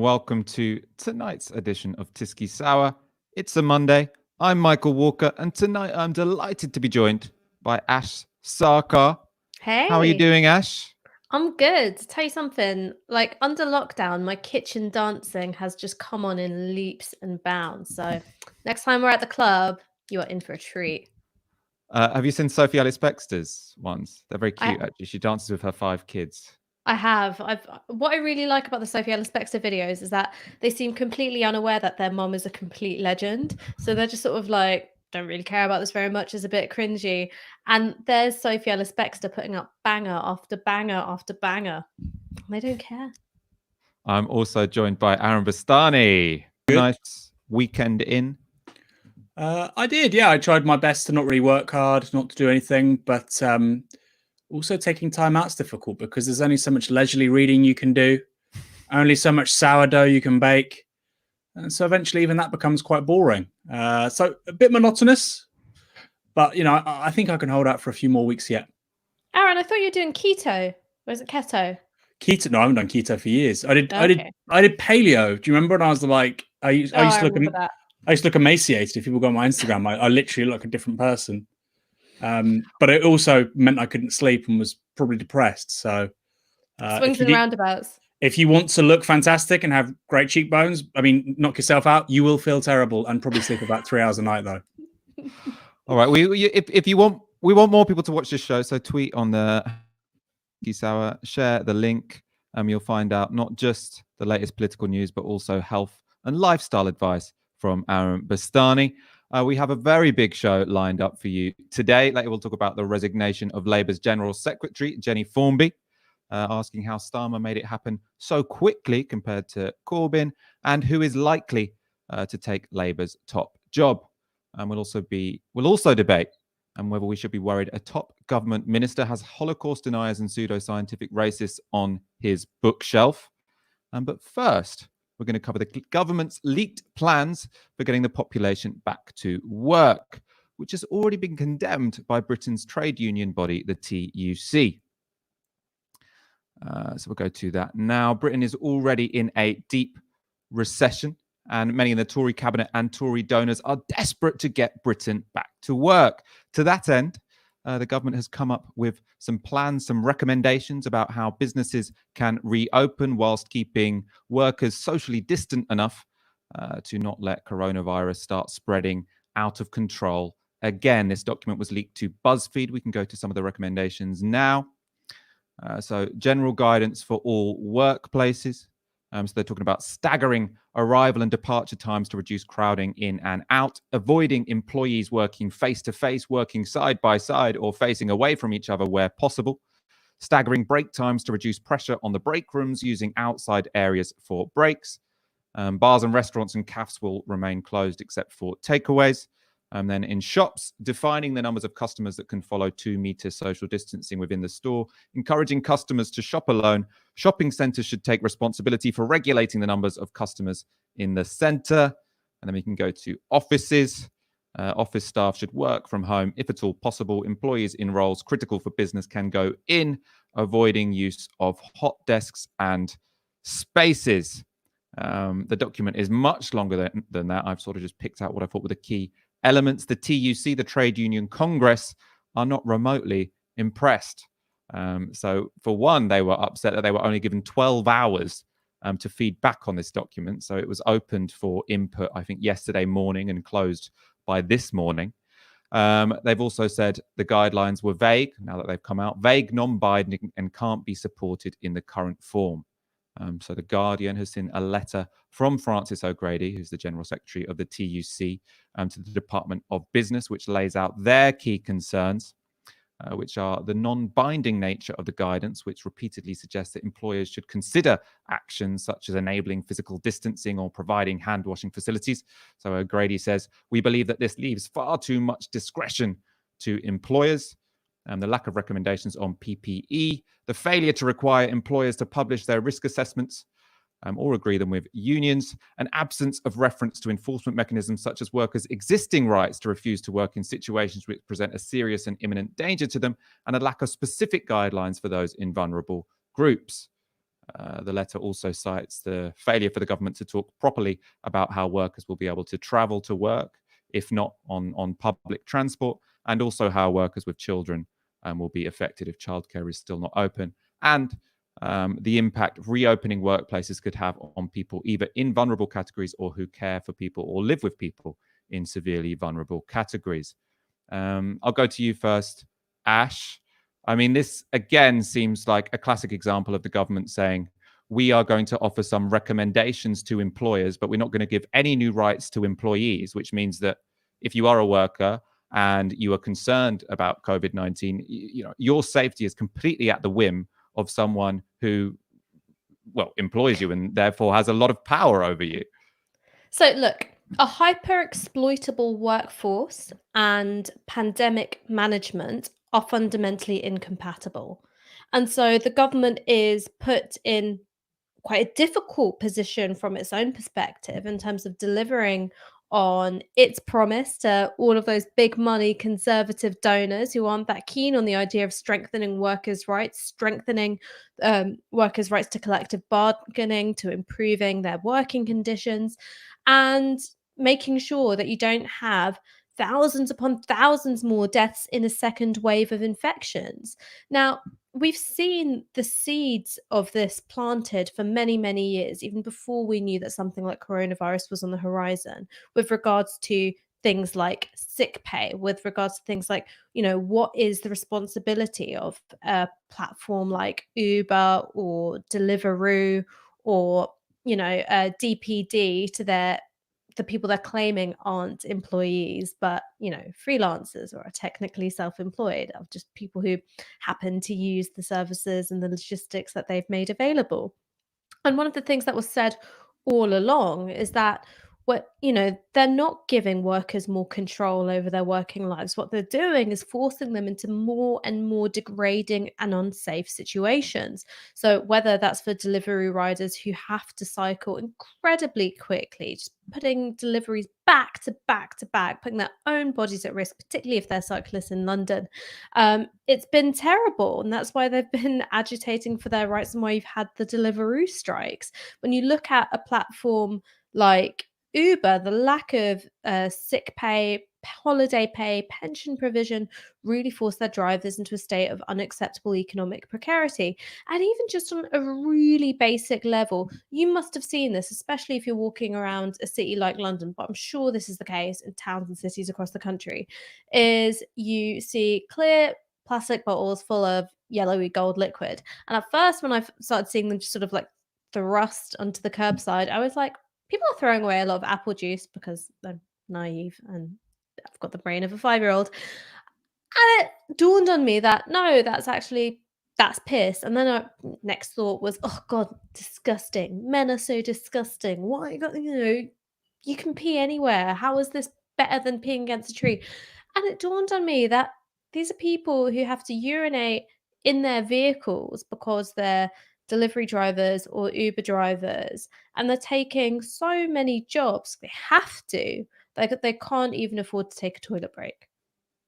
Welcome to tonight's edition of Tisky Sour. It's a Monday. I'm Michael Walker, and tonight I'm delighted to be joined by Ash Sarkar. Hey. How are you doing, Ash? I'm good. Tell you something, like under lockdown, my kitchen dancing has just come on in leaps and bounds. So next time we're at the club, you are in for a treat. Have you seen Sophie Ellis-Bextor's ones? They're very cute, I actually. She dances with her 5 kids. I have. What I really like about the Sophie Ellis-Bextor videos is that they seem completely unaware that their mom is a complete legend. So they're just sort of like, don't really care about this very much, is a bit cringy. And there's Sophie Ellis-Bextor putting up banger after banger after banger. They don't care. I'm also joined by Aaron Bastani. Good. Nice weekend in. I did, yeah. I tried my best to not really work hard, not to do anything, but also taking time out's difficult because there's only so much leisurely reading you can do, only so much sourdough you can bake, and so eventually even that becomes quite boring. So a bit monotonous, but I think I can hold out for a few more weeks yet. Aaron, I thought you were doing keto. Or is it keto? Keto? No, I haven't done keto for years. I did paleo. Do you remember when I was like, I used to look emaciated. If people go on my Instagram, I literally look like a different person. But it also meant I couldn't sleep and was probably depressed. So swings and roundabouts. If you want to look fantastic and have great cheekbones, I mean, knock yourself out. You will feel terrible and probably sleep about 3 hours a night, though. All right. If you want, we want more people to watch this show. So tweet on the Sour, share the link. You'll find out not just the latest political news, but also health and lifestyle advice from Aaron Bastani. We have a very big show lined up for you today. Later, we'll talk about the resignation of Labour's General Secretary, Jenny Formby, asking how Starmer made it happen so quickly compared to Corbyn, and who is likely to take Labour's top job. We'll also debate whether we should be worried a top government minister has Holocaust deniers and pseudoscientific racists on his bookshelf. But first, we're going to cover the government's leaked plans for getting the population back to work, which has already been condemned by Britain's trade union body, the TUC. So we'll go to that now. Britain is already in a deep recession, and many in the Tory cabinet and Tory donors are desperate to get Britain back to work. To that end, the government has come up with some plans, some recommendations about how businesses can reopen whilst keeping workers socially distant enough to not let coronavirus start spreading out of control. Again, this document was leaked to BuzzFeed. We can go to some of the recommendations now. So general guidance for all workplaces. So they're talking about staggering arrival and departure times to reduce crowding in and out, avoiding employees working face-to-face, working side by side or facing away from each other where possible, staggering break times to reduce pressure on the break rooms, using outside areas for breaks. Bars and restaurants and cafes will remain closed except for takeaways. And then in shops, defining the numbers of customers that can follow 2 meter social distancing within the store, encouraging customers to shop alone. Shopping centres should take responsibility for regulating the numbers of customers in the centre. And then we can go to offices. Office staff should work from home if at all possible. Employees in roles critical for business can go in, avoiding use of hot desks and spaces. The document is much longer than that. I've sort of just picked out what I thought were the key elements. The TUC, the Trade Union Congress, are not remotely impressed. So for one, they were upset that they were only given 12 hours to feed back on this document. So it was opened for input, I think, yesterday morning and closed by this morning. They've also said the guidelines were vague, now that they've come out, vague, non-binding, and can't be supported in the current form. So The Guardian has seen a letter from Francis O'Grady, who's the General Secretary of the TUC, to the Department of Business, which lays out their key concerns, which are the non-binding nature of the guidance, which repeatedly suggests that employers should consider actions such as enabling physical distancing or providing hand-washing facilities. So O'Grady says, we believe that this leaves far too much discretion to employers. The lack of recommendations on PPE, the failure to require employers to publish their risk assessments or agree them with unions, an absence of reference to enforcement mechanisms such as workers' existing rights to refuse to work in situations which present a serious and imminent danger to them, and a lack of specific guidelines for those in vulnerable groups. The letter also cites the failure for the government to talk properly about how workers will be able to travel to work, if not on public transport, and also how workers with children will be affected if childcare is still not open, and the impact reopening workplaces could have on people either in vulnerable categories or who care for people or live with people in severely vulnerable categories. I'll go to you first, Ash. I mean, this again seems like a classic example of the government saying, we are going to offer some recommendations to employers, but we're not going to give any new rights to employees, which means that if you are a worker and you are concerned about COVID-19, your safety is completely at the whim of someone who, well, employs you and therefore has a lot of power over you. So, look, a hyper exploitable workforce and pandemic management are fundamentally incompatible. And so the government is put in quite a difficult position from its own perspective in terms of delivering on its promise to all of those big money conservative donors who aren't that keen on the idea of strengthening workers' rights, strengthening workers' rights to collective bargaining, to improving their working conditions, and making sure that you don't have thousands upon thousands more deaths in a second wave of infections. Now, we've seen the seeds of this planted for many, many years, even before we knew that something like coronavirus was on the horizon, with regards to things like sick pay, with regards to things like, what is the responsibility of a platform like Uber or Deliveroo or, DPD to the people they're claiming aren't employees, but freelancers or are technically self-employed, of just people who happen to use the services and the logistics that they've made available. And one of the things that was said all along is that they're not giving workers more control over their working lives. What they're doing is forcing them into more and more degrading and unsafe situations. So whether that's for delivery riders who have to cycle incredibly quickly, just putting deliveries back to back to back, putting their own bodies at risk, particularly if they're cyclists in London. It's been terrible. And that's why they've been agitating for their rights and why you've had the Deliveroo strikes. When you look at a platform like Uber, the lack of sick pay, holiday pay, pension provision really forced their drivers into a state of unacceptable economic precarity. And even just on a really basic level, you must have seen this, especially if you're walking around a city like London, but I'm sure this is the case in towns and cities across the country, is you see clear plastic bottles full of yellowy gold liquid. And at first, when I started seeing them just sort of like thrust onto the curbside, I was like, people are throwing away a lot of apple juice because they're naive and I've got the brain of a 5-year-old. And it dawned on me that no, that's piss. And then our next thought was, oh God, disgusting. Men are so disgusting. Why? You can pee anywhere. How is this better than peeing against a tree? And it dawned on me that these are people who have to urinate in their vehicles because they're delivery drivers or Uber drivers, and they're taking so many jobs. They have to. They can't even afford to take a toilet break.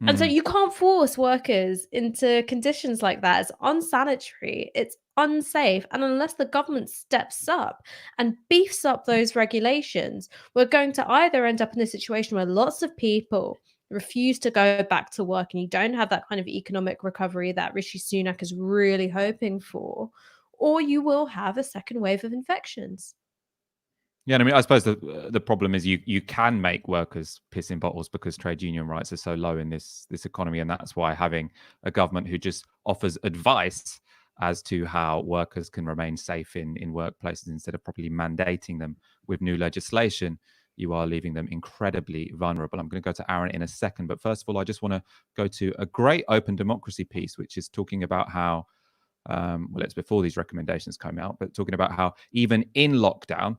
And so you can't force workers into conditions like that. It's unsanitary, it's unsafe. And unless the government steps up and beefs up those regulations, we're going to either end up in a situation where lots of people refuse to go back to work and you don't have that kind of economic recovery that Rishi Sunak is really hoping for, or you will have a second wave of infections. Yeah, I mean, I suppose the problem is you can make workers piss in bottles because trade union rights are so low in this economy, and that's why having a government who just offers advice as to how workers can remain safe in workplaces instead of properly mandating them with new legislation, you are leaving them incredibly vulnerable. I'm going to go to Aaron in a second, but first of all, I just want to go to a great open democracy piece, which is talking about how, well, it's before these recommendations came out, but talking about how even in lockdown,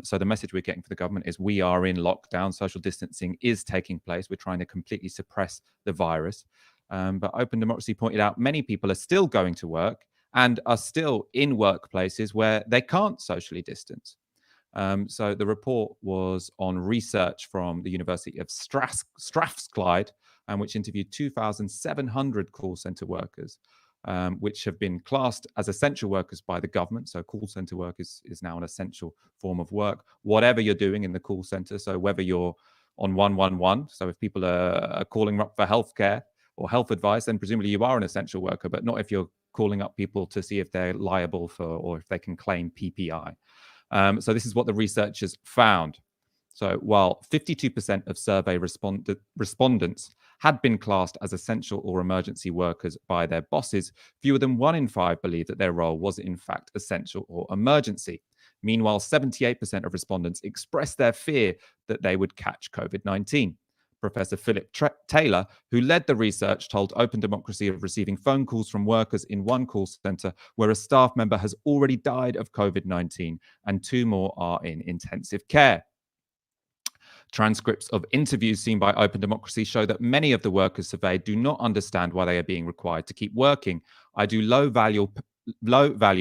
so the message we're getting for the government is we are in lockdown. Social distancing is taking place. We're trying to completely suppress the virus. But Open Democracy pointed out many people are still going to work and are still in workplaces where they can't socially distance. So the report was on research from the University of Strathclyde, which interviewed 2,700 call centre workers. which have been classed as essential workers by the government. So call center work is now an essential form of work, whatever you're doing in the call center. So whether you're on 111, so if people are calling up for healthcare or health advice, then presumably you are an essential worker, but not if you're calling up people to see if they're liable for or if they can claim PPI. So this is what the researchers found. So while 52% of survey respondents had been classed as essential or emergency workers by their bosses, fewer than 1 in 5 believed that their role was in fact essential or emergency. Meanwhile, 78% of respondents expressed their fear that they would catch COVID-19. Professor Philip Taylor, who led the research, told Open Democracy of receiving phone calls from workers in one call centre where a staff member has already died of COVID-19 and 2 more are in intensive care. Transcripts of interviews seen by Open Democracy show that many of the workers surveyed do not understand why they are being required to keep working. I do low value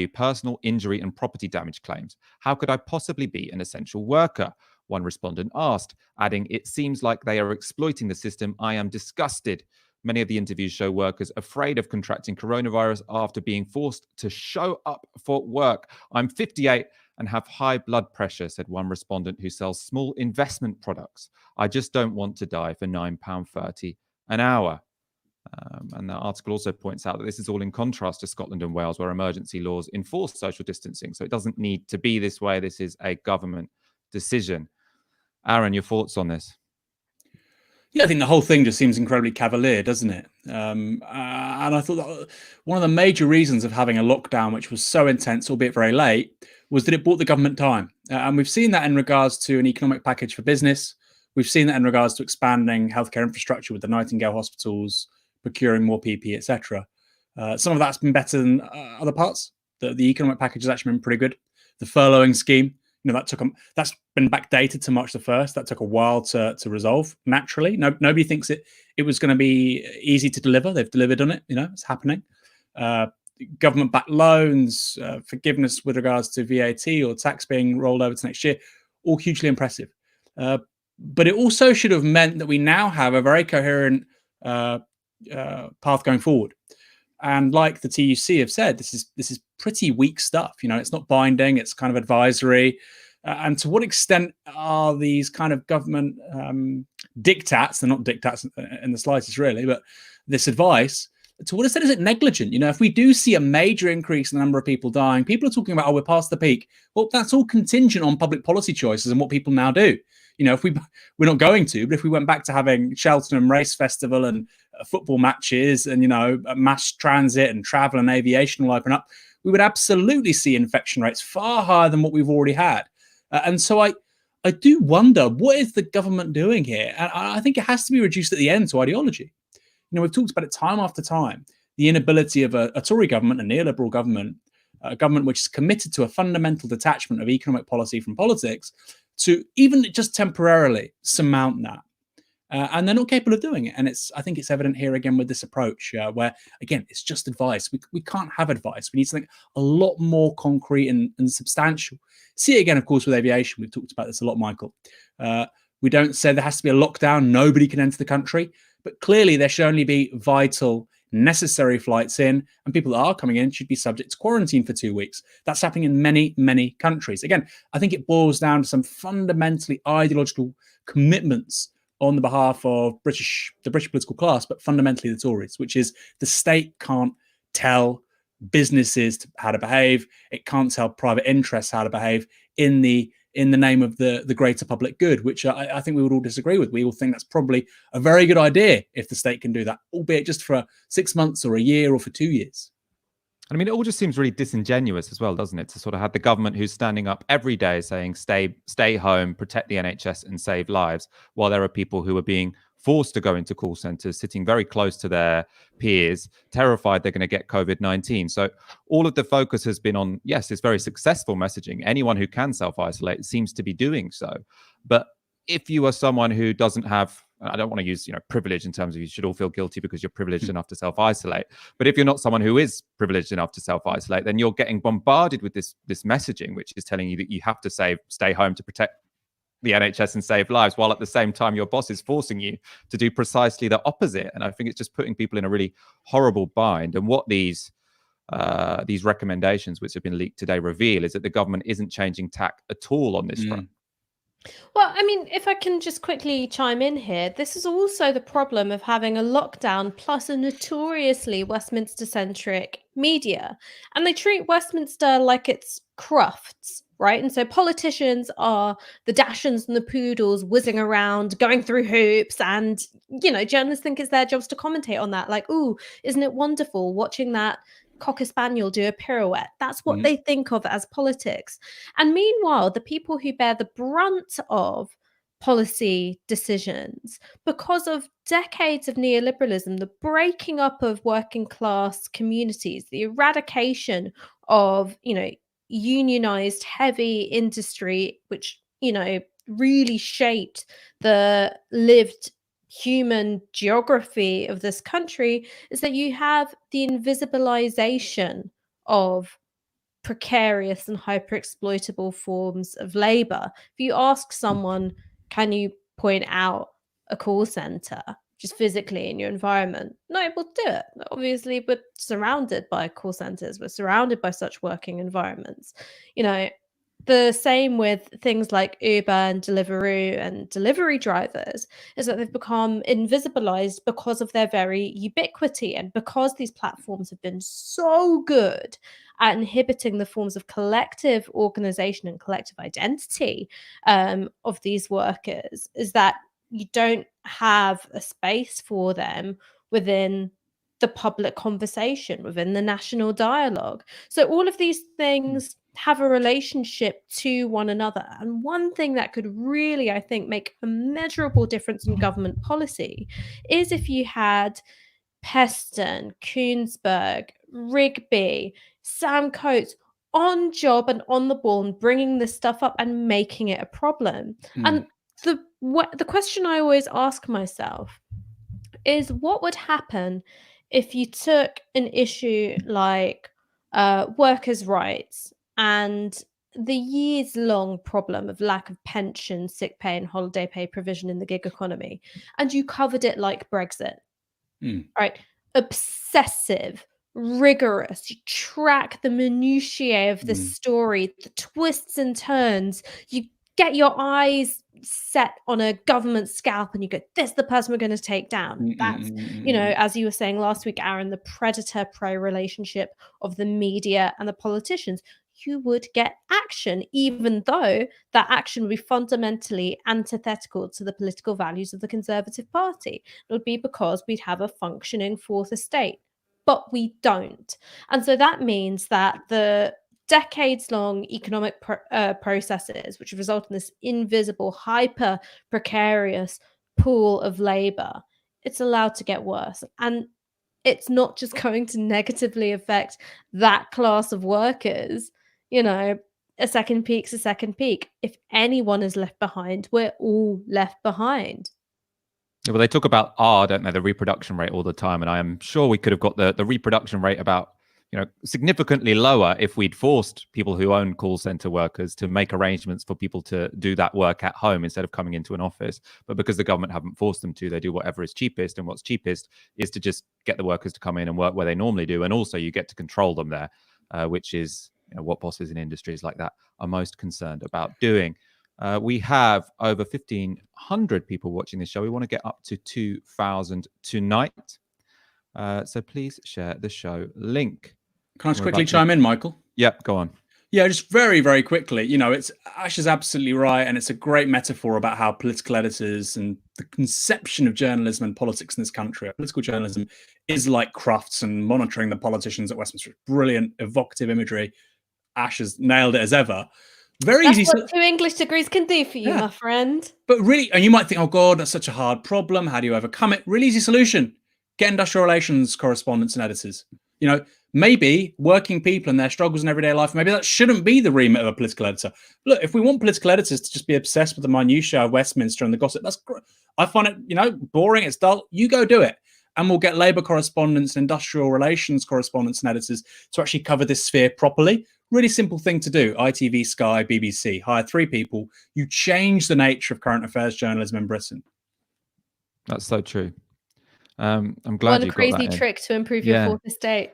personal injury and property damage claims. How could I possibly be an essential worker? One respondent asked, adding, it seems like they are exploiting the system. I am disgusted. Many of the interviews show workers afraid of contracting coronavirus after being forced to show up for work. I'm 58 and have high blood pressure, said one respondent who sells small investment products. I just don't want to die for £9.30 an hour. And the article also points out that this is all in contrast to Scotland and Wales, where emergency laws enforce social distancing. So it doesn't need to be this way. This is a government decision. Aaron, your thoughts on this? Yeah, I think the whole thing just seems incredibly cavalier, doesn't it? And I thought that one of the major reasons of having a lockdown, which was so intense, albeit very late, was that it bought the government time. And we've seen that in regards to an economic package for business. We've seen that in regards to expanding healthcare infrastructure with the Nightingale hospitals, procuring more PPE, etc. Some of that's been better than other parts. The economic package has actually been pretty good. The furloughing scheme, that's been backdated to March the 1st. That took a while to resolve. Naturally, nobody thinks it was going to be easy to deliver. They've delivered on it. It's happening. Government-backed loans, forgiveness with regards to VAT or tax being rolled over to next year, all hugely impressive. But it also should have meant that we now have a very coherent path going forward. And like the TUC have said, this is pretty weak stuff. It's not binding. It's kind of advisory. And to what extent are these kind of government diktats? They're not diktats in the slightest, really, but this advice. To what extent is it negligent? If we do see a major increase in the number of people dying, people are talking about, we're past the peak. Well, that's all contingent on public policy choices and what people now do. If we're not going to, but if we went back to having Cheltenham Race Festival and football matches and, mass transit and travel and aviation will open up, we would absolutely see infection rates far higher than what we've already had. And so I do wonder, what is the government doing here? And I think it has to be reduced at the end to ideology. We've talked about it time after time, the inability of a Tory government, a neoliberal government, a government which is committed to a fundamental detachment of economic policy from politics, to even just temporarily surmount that. And they're not capable of doing it. And I think it's evident here again with this approach where, again, it's just advice. We can't have advice. We need something a lot more concrete and substantial. See it again, of course, with aviation. We've talked about this a lot, Michael. We don't say there has to be a lockdown. Nobody can enter the country. But clearly there should only be vital, necessary flights in, and people that are coming in should be subject to quarantine for 2 weeks. That's happening in many, many countries. Again, I think it boils down to some fundamentally ideological commitments on the behalf of the British political class, but fundamentally the Tories, which is the state can't tell businesses how to behave. It can't tell private interests how to behave in the name of the greater public good, which I think we would all disagree with. We all think that's probably a very good idea if the state can do that, albeit just for 6 months or a year or for 2 years. I mean, it all just seems really disingenuous as well, doesn't it? To sort of have the government who's standing up every day saying, stay home, protect the NHS and save lives, while there are people who are being forced to go into call centres, sitting very close to their peers, terrified they're going to get COVID-19. So all of the focus has been on, yes, it's very successful messaging. Anyone who can self-isolate seems to be doing so. But if you are someone who doesn't have, I don't want to use, privilege in terms of you should all feel guilty because you're privileged enough to self-isolate. But if you're not someone who is privileged enough to self-isolate, then you're getting bombarded with this messaging, which is telling you that you have to stay home to protect the NHS and save lives, while at the same time your boss is forcing you to do precisely the opposite. And I think it's just putting people in a really horrible bind. And what these recommendations, which have been leaked today, reveal is that the government isn't changing tack at all on this front. Well, I mean, if I can just quickly chime in here, this is also the problem of having a lockdown plus a notoriously Westminster-centric media. And they treat Westminster like it's Crufts, right? And so politicians are the Dachshunds and the Poodles whizzing around, going through hoops. And, journalists think it's their jobs to commentate on that. Like, ooh, isn't it wonderful watching that Cocker Spaniel do a pirouette? That's what they think of as politics. And meanwhile, the people who bear the brunt of policy decisions because of decades of neoliberalism, the breaking up of working class communities, the eradication of, unionized heavy industry, which, really shaped the lived human geography of this country, is that you have the invisibilization of precarious and hyper-exploitable forms of labor. If you ask someone, can you point out a call center just physically in your environment? Not able to do it. Obviously, we're surrounded by call centers. We're surrounded by such working environments. The same with things like Uber and Deliveroo and delivery drivers, is that they've become invisibilized because of their very ubiquity and because these platforms have been so good at inhibiting the forms of collective organization and collective identity of these workers, is that you don't have a space for them within the public conversation, within the national dialogue. So all of these things have a relationship to one another. And one thing that could really, I think, make a measurable difference in government policy is if you had Peston, Koonsberg, Rigby, Sam Coates on job and on the ball and bringing this stuff up and making it a problem. And the question I always ask myself is, what would happen if you took an issue like workers' rights and the years-long problem of lack of pension, sick pay, and holiday pay provision in the gig economy, and you covered it like Brexit, right? Obsessive, rigorous. You track the minutiae of the story, the twists and turns. You get your eyes set on a government scalp and you go, this is the person we're going to take down. That's, as you were saying last week, Aaron, the predator-prey relationship of the media and the politicians. You would get action, even though that action would be fundamentally antithetical to the political values of the Conservative Party. It would be because we'd have a functioning fourth estate, but we don't. And so that means that the decades-long economic processes, which result in this invisible, hyper-precarious pool of labor, it's allowed to get worse. And it's not just going to negatively affect that class of workers. A second peak's a second peak. If anyone is left behind, we're all left behind. Well, they talk about don't they, the reproduction rate all the time. And I am sure we could have got the reproduction rate about significantly lower if we'd forced people who own call center workers to make arrangements for people to do that work at home instead of coming into an office. But because the government haven't forced them to, they do whatever is cheapest. And what's cheapest is to just get the workers to come in and work where they normally do. And also you get to control them there, which is what bosses in industries like that are most concerned about doing. We have over 1,500 people watching this show. We want to get up to 2,000 tonight. So please share the show link. Can I just quickly chime in, Michael? Yep, go on. Yeah, just very, very quickly. Ash is absolutely right. And it's a great metaphor about how political editors and the conception of journalism and politics in this country, political journalism, is like Crufts and monitoring the politicians at Westminster. Brilliant, evocative imagery. Ash has nailed it as ever. Very That's easy. what 2 English degrees can do for you, my friend. But really, and you might think, oh God, that's such a hard problem. How do you overcome it? Really easy solution. Get industrial relations correspondents and editors. Maybe working people and their struggles in everyday life, maybe that shouldn't be the remit of a political editor. Look, if we want political editors to just be obsessed with the minutiae of Westminster and the gossip, that's great. I find it, boring, it's dull. You go do it. And we'll get labour correspondents and industrial relations correspondents and editors to actually cover this sphere properly, Really simple thing to do. ITV, Sky, BBC, hire 3 people. You change the nature of current affairs journalism in Britain. That's so true. I'm glad One you got crazy that in. trick to improve your fourth estate.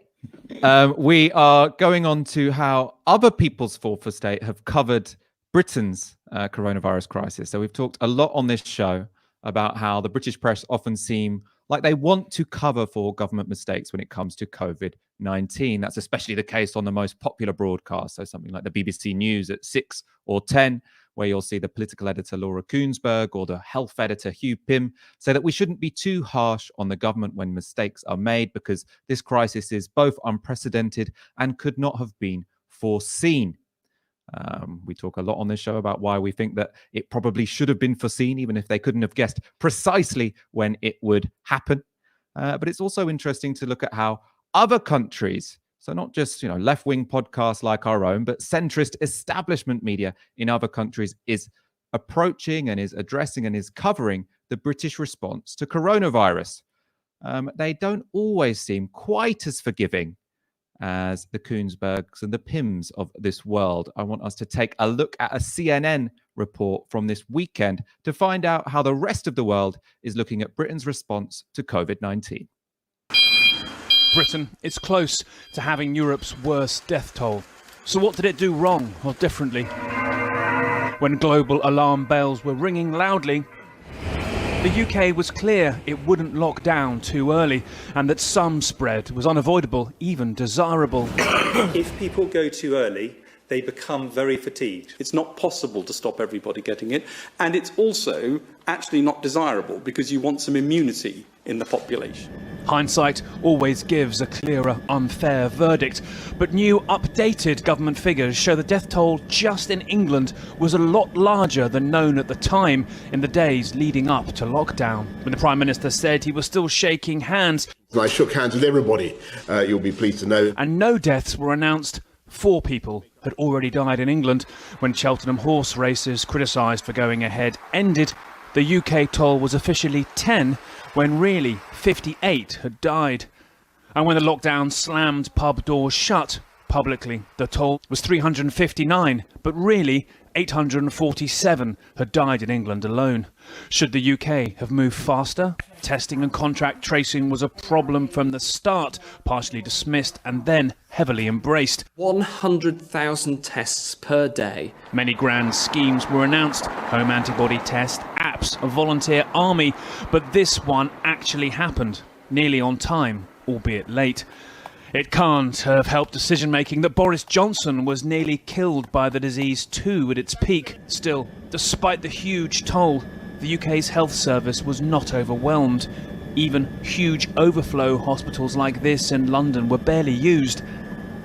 We are going on to how other people's fourth estate have covered Britain's coronavirus crisis. So we've talked a lot on this show about how the British press often seem like they want to cover for government mistakes when it comes to COVID-19. That's especially the case on the most popular broadcasts. So something like the BBC News at 6 or 10, where you'll see the political editor Laura Kuenssberg or the health editor Hugh Pym say that we shouldn't be too harsh on the government when mistakes are made because this crisis is both unprecedented and could not have been foreseen. We talk a lot on this show about why we think that it probably should have been foreseen, even if they couldn't have guessed precisely when it would happen. But it's also interesting to look at how other countries, so not just left-wing podcasts like our own, but centrist establishment media in other countries is approaching and is addressing and is covering the British response to coronavirus. They don't always seem quite as forgiving as the Kuenssbergs and the Pyms of this world. I want us to take a look at a CNN report from this weekend to find out how the rest of the world is looking at Britain's response to COVID-19. Britain is close to having Europe's worst death toll. So what did it do wrong or differently? When global alarm bells were ringing loudly, the UK was clear it wouldn't lock down too early and that some spread was unavoidable, even desirable. If people go too early, they become very fatigued. It's not possible to stop everybody getting it, and it's also actually not desirable because you want some immunity in the population. Hindsight always gives a clearer, unfair verdict, but new updated government figures show the death toll just in England was a lot larger than known at the time in the days leading up to lockdown, when the Prime Minister said he was still shaking hands. I shook hands with everybody, you'll be pleased to know. And no deaths were announced. 4 people had already died in England when Cheltenham horse races criticised for going ahead ended. The UK toll was officially 10 when really 58 had died. And when the lockdown slammed pub doors shut, publicly the toll was 359, but really 847 had died in England alone. Should the UK have moved faster? Testing and contract tracing was a problem from the start, partially dismissed and then heavily embraced. 100,000 tests per day. Many grand schemes were announced: home antibody test, apps, a volunteer army. But this one actually happened, nearly on time, albeit late. It can't have helped decision-making that Boris Johnson was nearly killed by the disease too at its peak. Still, despite the huge toll, the UK's health service was not overwhelmed. Even huge overflow hospitals like this in London were barely used.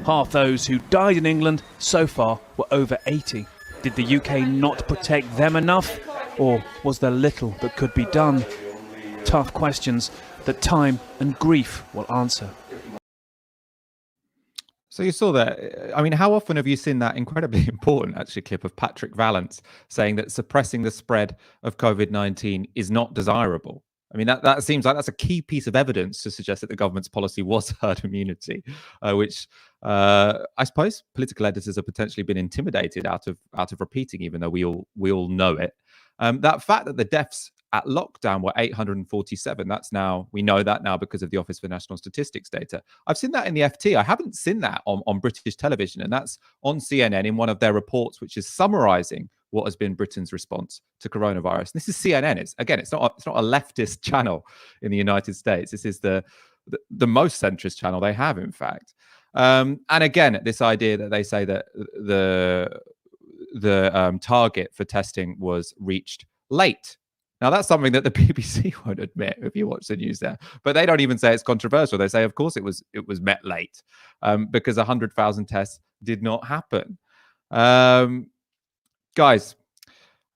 Half those who died in England so far were over 80. Did the UK not protect them enough? Or was there little that could be done? Tough questions that time and grief will answer. So you saw that. I mean, how often have you seen that incredibly important, actually, clip of Patrick Vallance saying that suppressing the spread of COVID-19 is not desirable? I mean, that seems like that's a key piece of evidence to suggest that the government's policy was herd immunity, which I suppose political editors have potentially been intimidated out of repeating, even though we all know it. That fact that the deaths at lockdown were 847. We know that now because of the Office for National Statistics data. I've seen that in the FT. I haven't seen that on British television, and that's on CNN in one of their reports, which is summarising what has been Britain's response to coronavirus. This is CNN. It's not a leftist channel in the United States. This is the most centrist channel they have, in fact. And again, this idea that they say that the target for testing was reached late. Now, that's something that the BBC won't admit if you watch the news there. But they don't even say it's controversial. They say, of course, it was met late because 100,000 tests did not happen. Guys,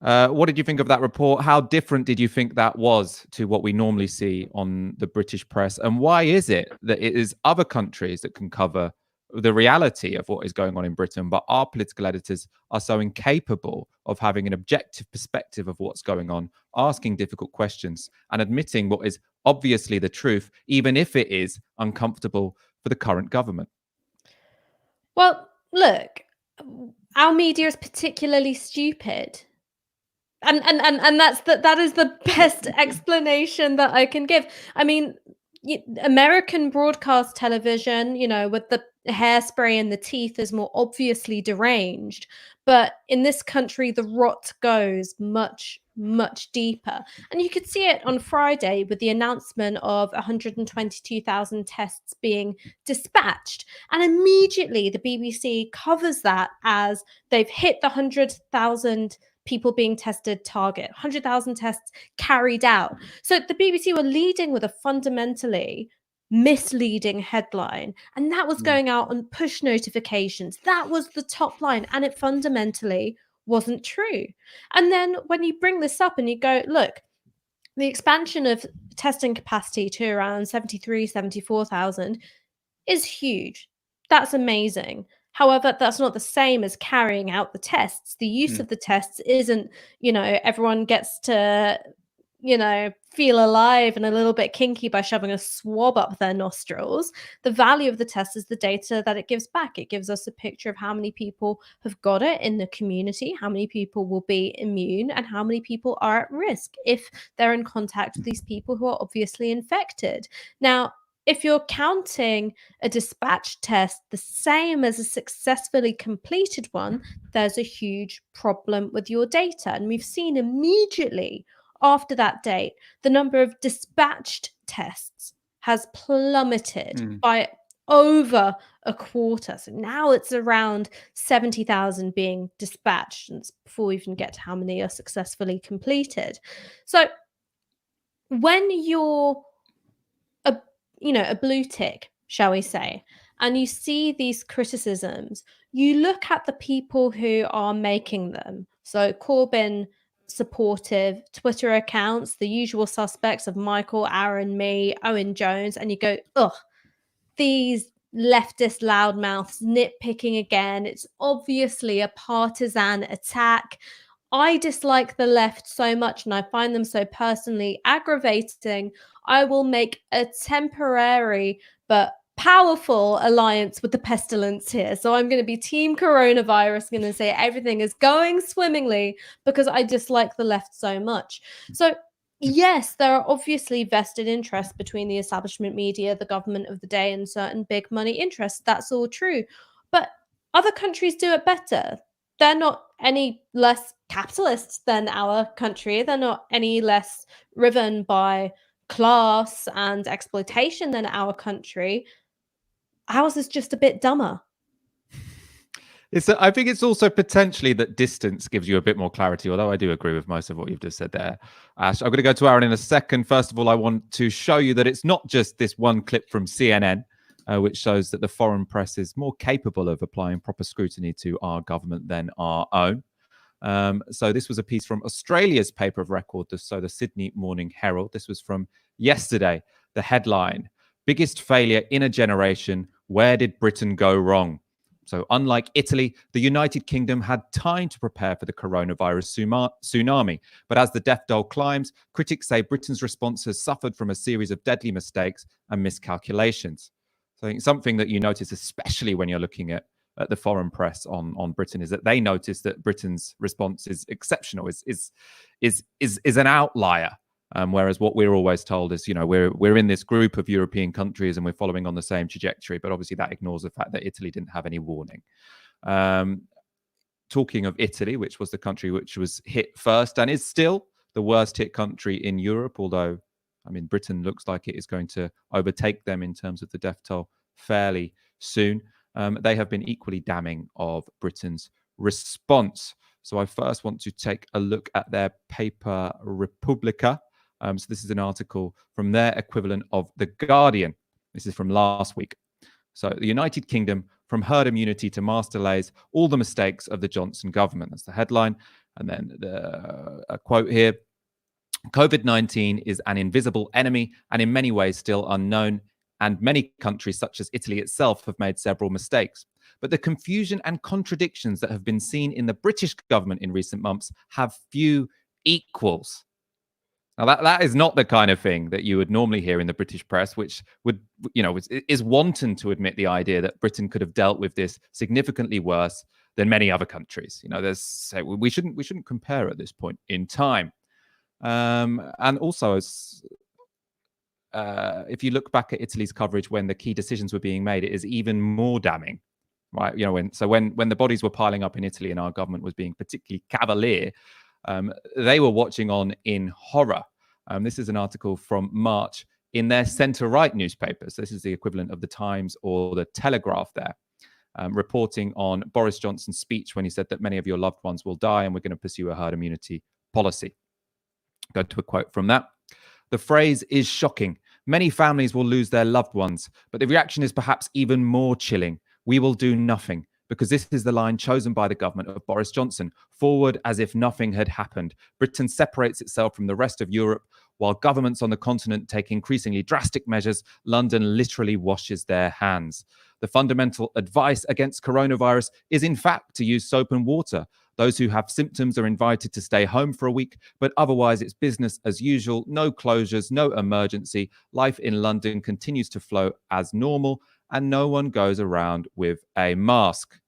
what did you think of that report? How different did you think that was to what we normally see on the British press? And why is it that it is other countries that can cover the reality of what is going on in Britain, but our political editors are so incapable of having an objective perspective of what's going on, asking difficult questions and admitting what is obviously the truth, even if it is uncomfortable for the current government? Well, look, our media is particularly stupid. And that is the best explanation that I can give. I mean, American broadcast television, with the hairspray in the teeth is more obviously deranged. But in this country, the rot goes much, much deeper. And you could see it on Friday with the announcement of 122,000 tests being dispatched. And immediately the BBC covers that as they've hit the 100,000 people being tested target, 100,000 tests carried out. So the BBC were leading with a fundamentally misleading headline, and that was going out on push notifications. That was the top line, and it fundamentally wasn't true. And then when you bring this up and you go, look, the expansion of testing capacity to around 73, 74,000 is huge. That's amazing. However, that's not the same as carrying out the tests. The use of the tests isn't, everyone gets to, feel alive and a little bit kinky by shoving a swab up their nostrils. The value of the test is the data that it gives back. It gives us a picture of how many people have got it in the community, how many people will be immune, and how many people are at risk if they're in contact with these people who are obviously infected. Now, if you're counting a dispatch test the same as a successfully completed one, there's a huge problem with your data. And we've seen immediately after that date, the number of dispatched tests has plummeted by over a quarter. So now it's around 70,000 being dispatched, and before we even get to how many are successfully completed. So when you're a blue tick, shall we say, and you see these criticisms, you look at the people who are making them. So Corbyn supportive Twitter accounts, the usual suspects of Michael, Aaron, me, Owen Jones, and you go, ugh, these leftist loudmouths nitpicking again. It's obviously a partisan attack. I dislike the left so much and I find them so personally aggravating. I will make a temporary but powerful alliance with the pestilence here. So I'm going to be team coronavirus, going to say everything is going swimmingly because I dislike the left so much. So yes, there are obviously vested interests between the establishment media, the government of the day, and certain big money interests. That's all true. But other countries do it better. They're not any less capitalist than our country. They're not any less riven by class and exploitation than our country. Ours is just a bit dumber. I think it's also potentially that distance gives you a bit more clarity, although I do agree with most of what you've just said there, Ash. I'm going to go to Aaron in a second. First of all, I want to show you that it's not just this one clip from CNN, which shows that the foreign press is more capable of applying proper scrutiny to our government than our own. So this was a piece from Australia's paper of record, so the Sydney Morning Herald. This was from yesterday. The headline, biggest failure in a generation. Where did Britain go wrong? So unlike Italy, the United Kingdom had time to prepare for the coronavirus tsunami. But as the death toll climbs, critics say Britain's response has suffered from a series of deadly mistakes and miscalculations. So I think something that you notice, especially when you're looking at the foreign press on Britain, is that they notice that Britain's response is exceptional, is an outlier. Whereas what we're always told is, we're in this group of European countries and we're following on the same trajectory. But obviously that ignores the fact that Italy didn't have any warning. Talking of Italy, which was the country which was hit first and is still the worst hit country in Europe, although, Britain looks like it is going to overtake them in terms of the death toll fairly soon. They have been equally damning of Britain's response. So I first want to take a look at their paper Repubblica. So this is an article from their equivalent of The Guardian. This is from last week. So the United Kingdom, from herd immunity to mass delays, all the mistakes of the Johnson government. That's the headline. And then a quote here. COVID-19 is an invisible enemy and in many ways still unknown. And many countries, such as Italy itself, have made several mistakes. But the confusion and contradictions that have been seen in the British government in recent months have few equals. Now, that is not the kind of thing that you would normally hear in the British press, which would, is wanton to admit the idea that Britain could have dealt with this significantly worse than many other countries. We shouldn't compare at this point in time. And also, if you look back at Italy's coverage when the key decisions were being made, it is even more damning, right? When the bodies were piling up in Italy and our government was being particularly cavalier, they were watching on in horror. This is an article from March in their centre-right newspapers. This is the equivalent of the Times or the Telegraph there, reporting on Boris Johnson's speech when he said that many of your loved ones will die and we're going to pursue a herd immunity policy. Go to a quote from that. The phrase is shocking. Many families will lose their loved ones, but the reaction is perhaps even more chilling. We will do nothing, because this is the line chosen by the government of Boris Johnson. Forward as if nothing had happened. Britain separates itself from the rest of Europe. While governments on the continent take increasingly drastic measures, London literally washes their hands. The fundamental advice against coronavirus is, in fact, to use soap and water. Those who have symptoms are invited to stay home for a week, but otherwise it's business as usual. No closures, no emergency. Life in London continues to flow as normal, and no one goes around with a mask.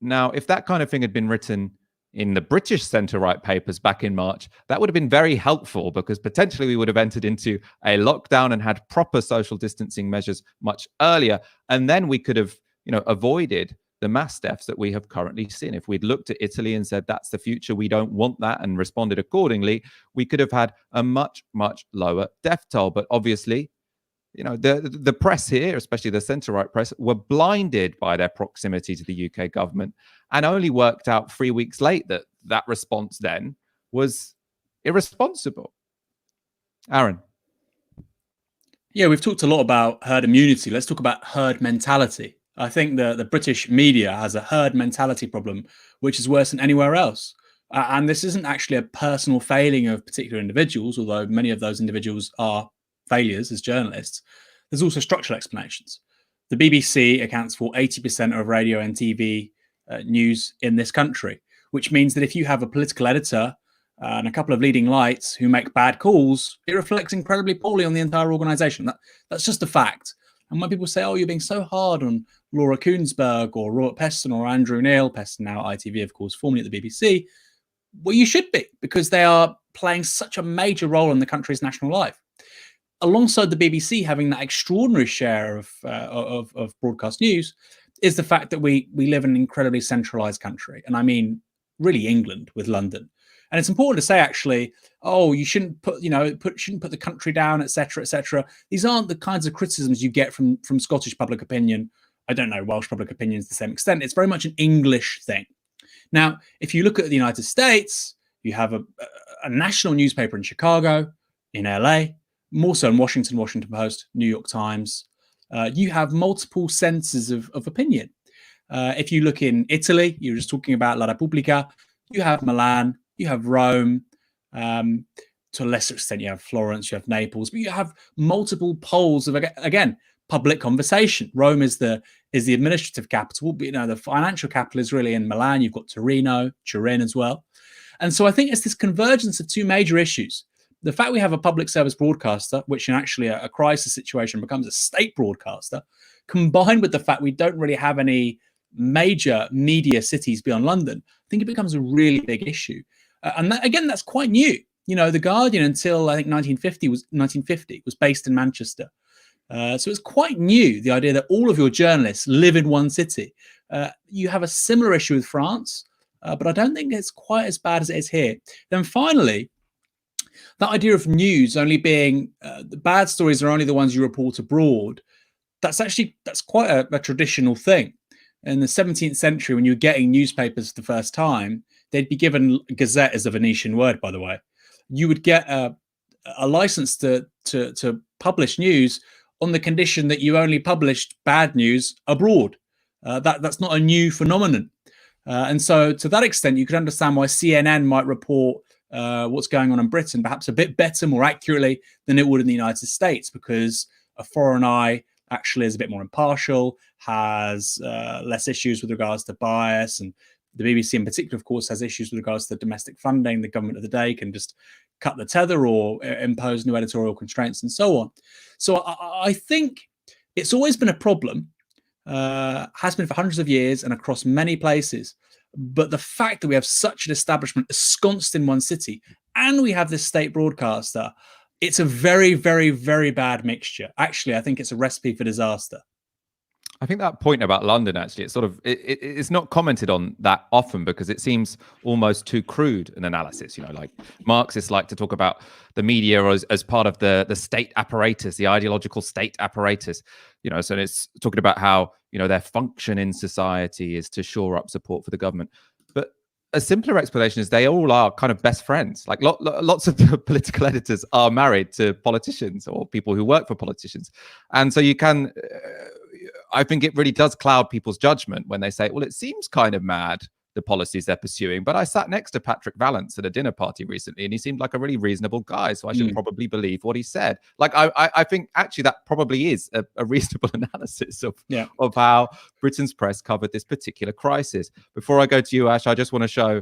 Now, if that kind of thing had been written in the British centre-right papers back in March, that would have been very helpful, because potentially we would have entered into a lockdown and had proper social distancing measures much earlier, and then we could have, avoided the mass deaths that we have currently seen. If we'd looked at Italy and said that's the future, we don't want that, and responded accordingly, we could have had a much, much lower death toll. But obviously, the press here, especially the centre-right press, were blinded by their proximity to the UK government, and only worked out 3 weeks late that that response then was irresponsible. Aaron. Yeah, we've talked a lot about herd immunity. Let's talk about herd mentality. I think the British media has a herd mentality problem, which is worse than anywhere else. And this isn't actually a personal failing of particular individuals, although many of those individuals are failures as journalists. There's also structural explanations. The BBC accounts for 80% of radio and TV news in this country, which means that if you have a political editor and a couple of leading lights who make bad calls, it reflects incredibly poorly on the entire organisation. That's just a fact. And when people say, oh, you're being so hard on Laura Kuenssberg or Robert Peston or Andrew Neil, Peston now at ITV, of course, formerly at the BBC, well, you should be, because they are playing such a major role in the country's national life. Alongside the BBC having that extraordinary share of broadcast news is the fact that we live in an incredibly centralised country. And I mean, really England with London. And it's important to say, actually, oh, you shouldn't put the country down, etc., etc. These aren't the kinds of criticisms you get from Scottish public opinion. I don't know, Welsh public opinion to the same extent. It's very much an English thing. Now, if you look at the United States, you have a national newspaper in Chicago, in LA, more so in Washington Post, New York Times. You have multiple senses of opinion. If you look in Italy, you're just talking about La Repubblica, you have Milan, you have Rome, to a lesser extent, you have Florence, you have Naples, but you have multiple poles of, again, public conversation. Rome is the administrative capital, but the financial capital is really in Milan. You've got Torino, Turin as well. And so I think it's this convergence of two major issues. The fact we have a public service broadcaster, which in actually a crisis situation becomes a state broadcaster, combined with the fact we don't really have any major media cities beyond London, I think it becomes a really big issue. And that, again, that's quite new. The Guardian until I think 1950 was based in Manchester. So it's quite new, the idea that all of your journalists live in one city. You have a similar issue with France, but I don't think it's quite as bad as it is here. Then finally, that idea of news only being the bad stories are only the ones you report abroad. That's quite a traditional thing. In the 17th century, when you were getting newspapers for the first time, they'd be given gazette as a Venetian word, by the way. You would get a license to publish news on the condition that you only published bad news abroad. That's not a new phenomenon. And so to that extent, you could understand why CNN might report what's going on in Britain perhaps a bit better, more accurately than it would in the United States, because a foreign eye actually is a bit more impartial, has less issues with regards to bias. And the BBC in particular, of course, has issues with regards to domestic funding. The government of the day can just cut the tether or impose new editorial constraints and so on. So I think it's always been a problem. has been for hundreds of years and across many places. But the fact that we have such an establishment ensconced in one city, and we have this state broadcaster, it's a very, very, very bad mixture. Actually, I think it's a recipe for disaster. I think that point about London, actually, it's sort of it's not commented on that often because it seems almost too crude an analysis. You know, like Marxists like to talk about the media as part of the state apparatus, the ideological state apparatus. You know, so it's talking about how, you know, their function in society is to shore up support for the government. But a simpler explanation is they all are kind of best friends. Like lots of the political editors are married to politicians or people who work for politicians, and so you can. I think it really does cloud people's judgment when they say, well, it seems kind of mad, the policies they're pursuing. But I sat next to Patrick Vallance at a dinner party recently, and he seemed like a really reasonable guy. So I should probably believe what he said. Like, I think actually that probably is a reasonable analysis of how Britain's press covered this particular crisis. Before I go to you, Ash, I just want to show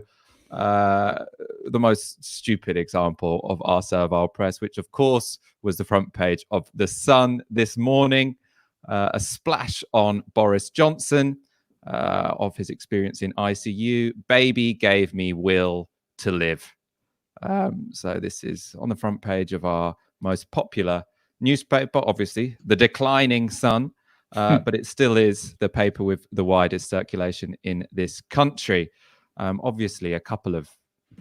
the most stupid example of our servile press, which, of course, was the front page of The Sun this morning. A splash on Boris Johnson of his experience in ICU. Baby gave me will to live. So this is on the front page of our most popular newspaper, obviously, the declining Sun, but it still is the paper with the widest circulation in this country. Obviously, a couple of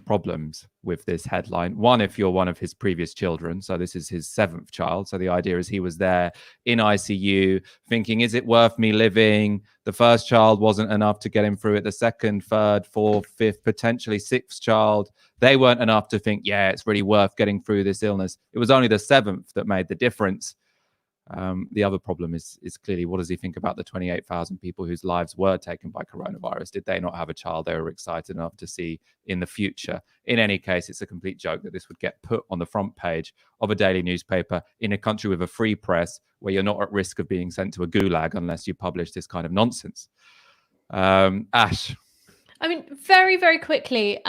problems with this headline. One, if you're one of his previous children, so this is his 7th child, so the idea is he was there in ICU thinking, is it worth me living? The first child wasn't enough to get him through it. The second, third, fourth, fifth, potentially 6th child, they weren't enough to think, yeah, it's really worth getting through this illness. It was only the 7th that made the difference. The other problem is clearly, what does he think about the 28,000 people whose lives were taken by coronavirus? Did they not have a child they were excited enough to see in the future? In any case, it's a complete joke that this would get put on the front page of a daily newspaper in a country with a free press where you're not at risk of being sent to a gulag unless you publish this kind of nonsense. Ash. I mean, very, very quickly,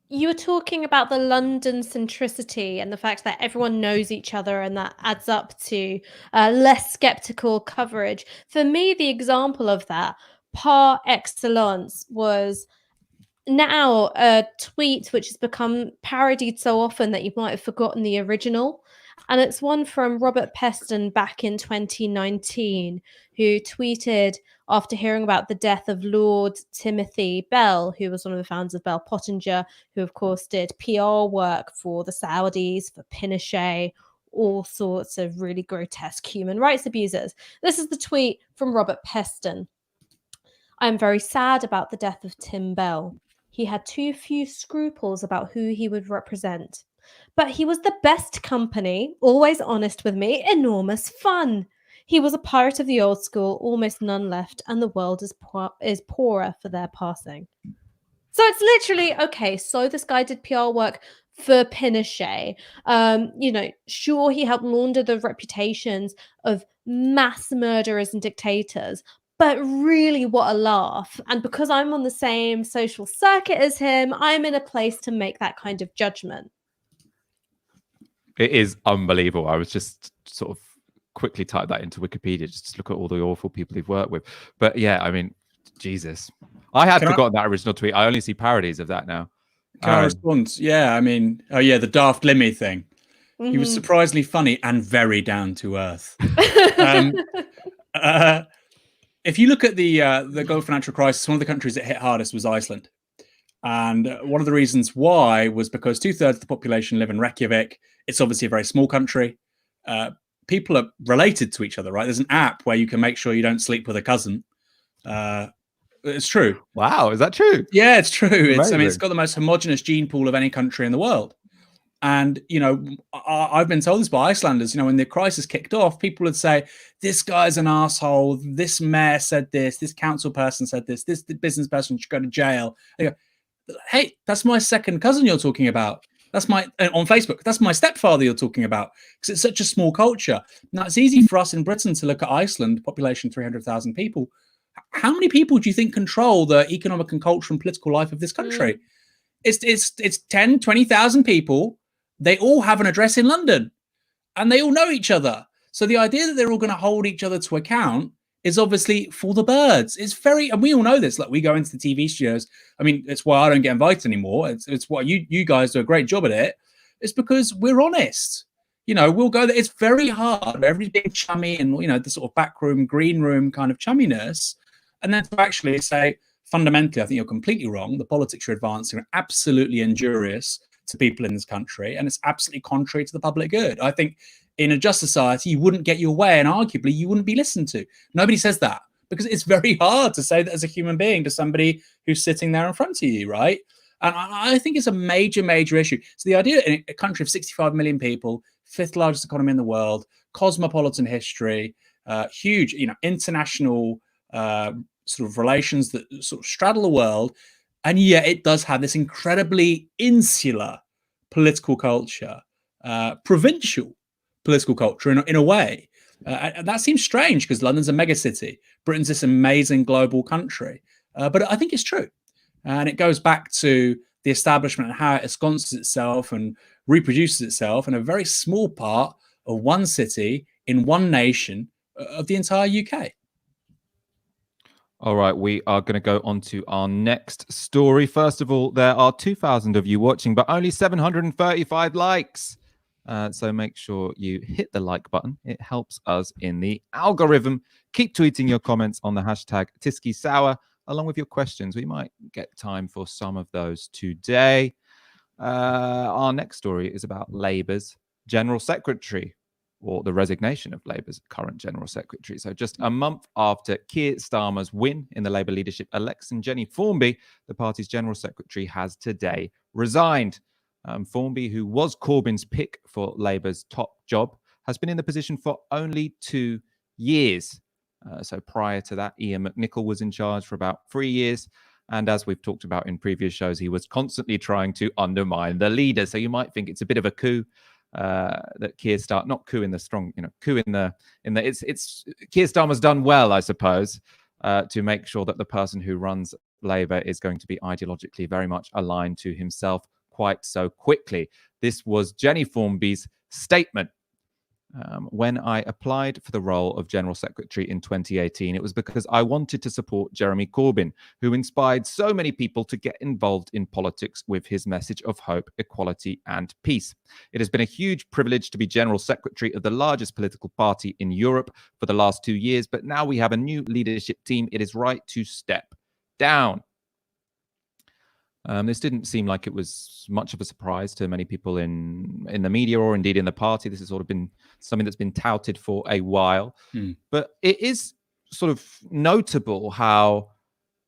you were talking about the London centricity and the fact that everyone knows each other and that adds up to less skeptical coverage. For me, the example of that par excellence was now a tweet which has become parodied so often that you might have forgotten the original. And it's one from Robert Peston back in 2019, who tweeted after hearing about the death of Lord Timothy Bell, who was one of the founders of Bell Pottinger, who, of course, did PR work for the Saudis, for Pinochet, all sorts of really grotesque human rights abusers. This is the tweet from Robert Peston. I am very sad about the death of Tim Bell. He had too few scruples about who he would represent. But he was the best company, always honest with me, enormous fun. He was a pirate of the old school, almost none left, and the world is poorer for their passing. So it's literally, okay, so this guy did PR work for Pinochet. Sure, he helped launder the reputations of mass murderers and dictators, but really what a laugh. And because I'm on the same social circuit as him, I'm in a place to make that kind of judgment. It is unbelievable. I was just sort of quickly type that into Wikipedia just to look at all the awful people he've worked with. But yeah, I mean, Jesus. I had forgotten that original tweet. I only see parodies of that now. Can I respond? Yeah, I mean, the Daft Limmy thing. Mm-hmm. He was surprisingly funny and very down to earth. If you look at the global financial crisis, one of the countries that hit hardest was Iceland. And one of the reasons why was because 2/3 of the population live in Reykjavik. It's obviously a very small country. People are related to each other, right? There's an app where you can make sure you don't sleep with a cousin. It's true. Wow, is that true? Yeah, it's true. It's got the most homogenous gene pool of any country in the world. And, I've been told this by Icelanders, when the crisis kicked off, people would say, this guy's an asshole. This mayor said this council person said this business person should go to jail. They go, hey, that's my second cousin you're talking about. That's on Facebook. That's my stepfather you're talking about, because it's such a small culture. Now, it's easy for us in Britain to look at Iceland, population 300,000 people. How many people do you think control the economic and cultural and political life of this country? It's 10, 20,000 people. They all have an address in London and they all know each other. So the idea that they're all going to hold each other to account is obviously for the birds. It's very, and we all know this. Like, we go into the TV studios. I mean, it's why I don't get invited anymore. It's why you guys do a great job at it. It's because we're honest. You know, we'll go there. It's very hard. Everybody's being chummy and, you know, the sort of backroom, green room kind of chumminess. And then to actually say, fundamentally, I think you're completely wrong. The politics you're advancing are absolutely injurious to people in this country, and it's absolutely contrary to the public good. I think in a just society, you wouldn't get your way, and arguably you wouldn't be listened to. Nobody says that, because it's very hard to say that as a human being to somebody who's sitting there in front of you, right? And I think it's a major, major issue. So the idea in a country of 65 million people, fifth largest economy in the world, cosmopolitan history, huge, you know, international sort of relations that sort of straddle the world, and yet it does have this incredibly insular political culture, provincial political culture in a way. And that seems strange because London's a megacity. Britain's this amazing global country. But I think it's true. And it goes back to the establishment and how it ensconces itself and reproduces itself in a very small part of one city in one nation of the entire UK. All right, we are going to go on to our next story. First of all, there are 2,000 of you watching, but only 735 likes. So make sure you hit the like button. It helps us in the algorithm. Keep tweeting your comments on the hashtag TiskiSour, along with your questions. We might get time for some of those today. Our next story is about Labour's General Secretary, or the resignation of Labour's current General Secretary. So just a month after Keir Starmer's win in the Labour leadership election, Jenny Formby, the party's General Secretary, has today resigned. Formby, who was Corbyn's pick for Labour's top job, has been in the position for only 2 years. So prior to that, Ian McNicol was in charge for about 3 years. And as we've talked about in previous shows, he was constantly trying to undermine the leader. So you might think it's a bit of a coup. That Keir Starmer, not coup in the strong, you know, coup in the it's Keir Starmer's done well, I suppose, to make sure that the person who runs Labour is going to be ideologically very much aligned to himself quite so quickly. This was Jenny Formby's statement. When I applied for the role of General Secretary in 2018, it was because I wanted to support Jeremy Corbyn, who inspired so many people to get involved in politics with his message of hope, equality, and peace. It has been a huge privilege to be General Secretary of the largest political party in Europe for the last 2 years, but now we have a new leadership team. It is right to step down. This didn't seem like it was much of a surprise to many people in the media or indeed in the party. This has sort of been something that's been touted for a while. But it is sort of notable how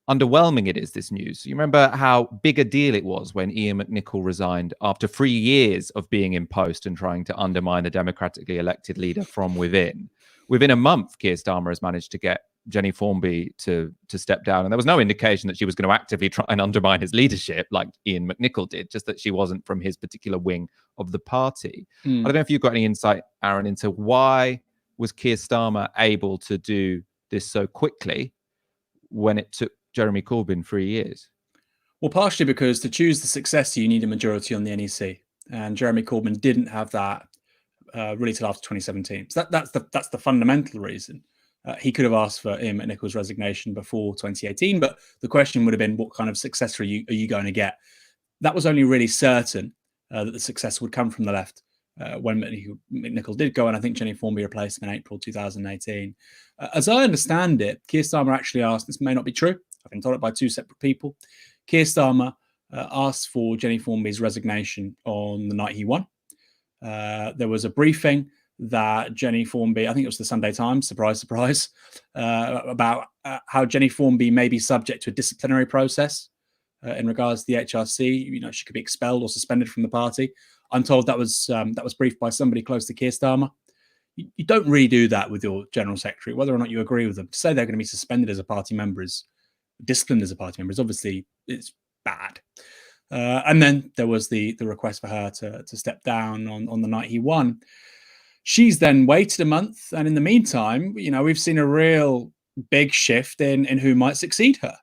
underwhelming it is, this news. You remember how big a deal it was when Ian McNicol resigned after 3 years of being in post and trying to undermine the democratically elected leader from within. Within a month, Keir Starmer has managed to get Jenny Formby to step down, and there was no indication that she was going to actively try and undermine his leadership like Ian McNicol did, just that she wasn't from his particular wing of the party. I don't know if you've got any insight, Aaron, into why was Keir Starmer able to do this so quickly when it took Jeremy Corbyn 3 years? Well, partially because to choose the successor, you need a majority on the NEC, and Jeremy Corbyn didn't have that really till after 2017. So that's the fundamental reason. He could have asked for Ian McNicol's resignation before 2018, but the question would have been, what kind of successor are you going to get? That was only really certain that the successor would come from the left when McNicol did go, and I think Jenny Formby replaced him in April 2018. As I understand it, Keir Starmer actually asked, this may not be true, I've been told it by two separate people, Keir Starmer asked for Jenny Formby's resignation on the night he won. There was a briefing that Jenny Formby, I think it was the Sunday Times, surprise, surprise, about how Jenny Formby may be subject to a disciplinary process in regards to the HRC. You know, she could be expelled or suspended from the party. I'm told that was briefed by somebody close to Keir Starmer. You don't really do that with your General Secretary, whether or not you agree with them. To say they're going to be suspended as a party member, disciplined as a party member, is obviously, it's bad. And then there was the request for her to step down on the night he won. She's then waited a month, and in the meantime, you know, we've seen a real big shift in who might succeed her.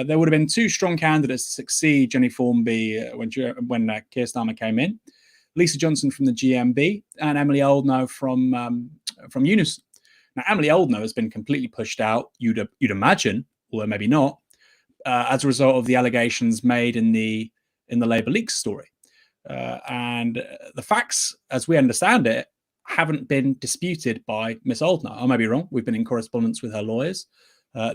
There would have been two strong candidates to succeed Jenny Formby when Keir Starmer came in: Lisa Johnson from the GMB and Emily Oldknow from Unison. Now, Emily Oldknow has been completely pushed out, you'd imagine, although maybe not, as a result of the allegations made in the Labour leaks story. And the facts, as we understand it, haven't been disputed by Miss Oldknow. I may be wrong. We've been in correspondence with her lawyers.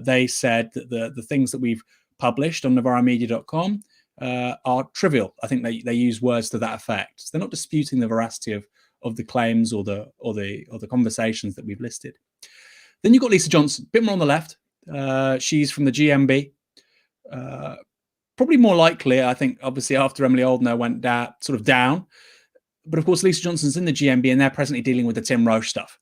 They said that the things that we've published on NavaraMedia.com are trivial. I think they use words to that effect. So they're not disputing the veracity of the claims or the conversations that we've listed. Then you've got Lisa Johnson, a bit more on the left. She's from the GMB. Probably more likely, I think, obviously, after Emily Oldknow went down. But of course, Lisa Johnson's in the GMB and they're presently dealing with the Tim Roche stuff.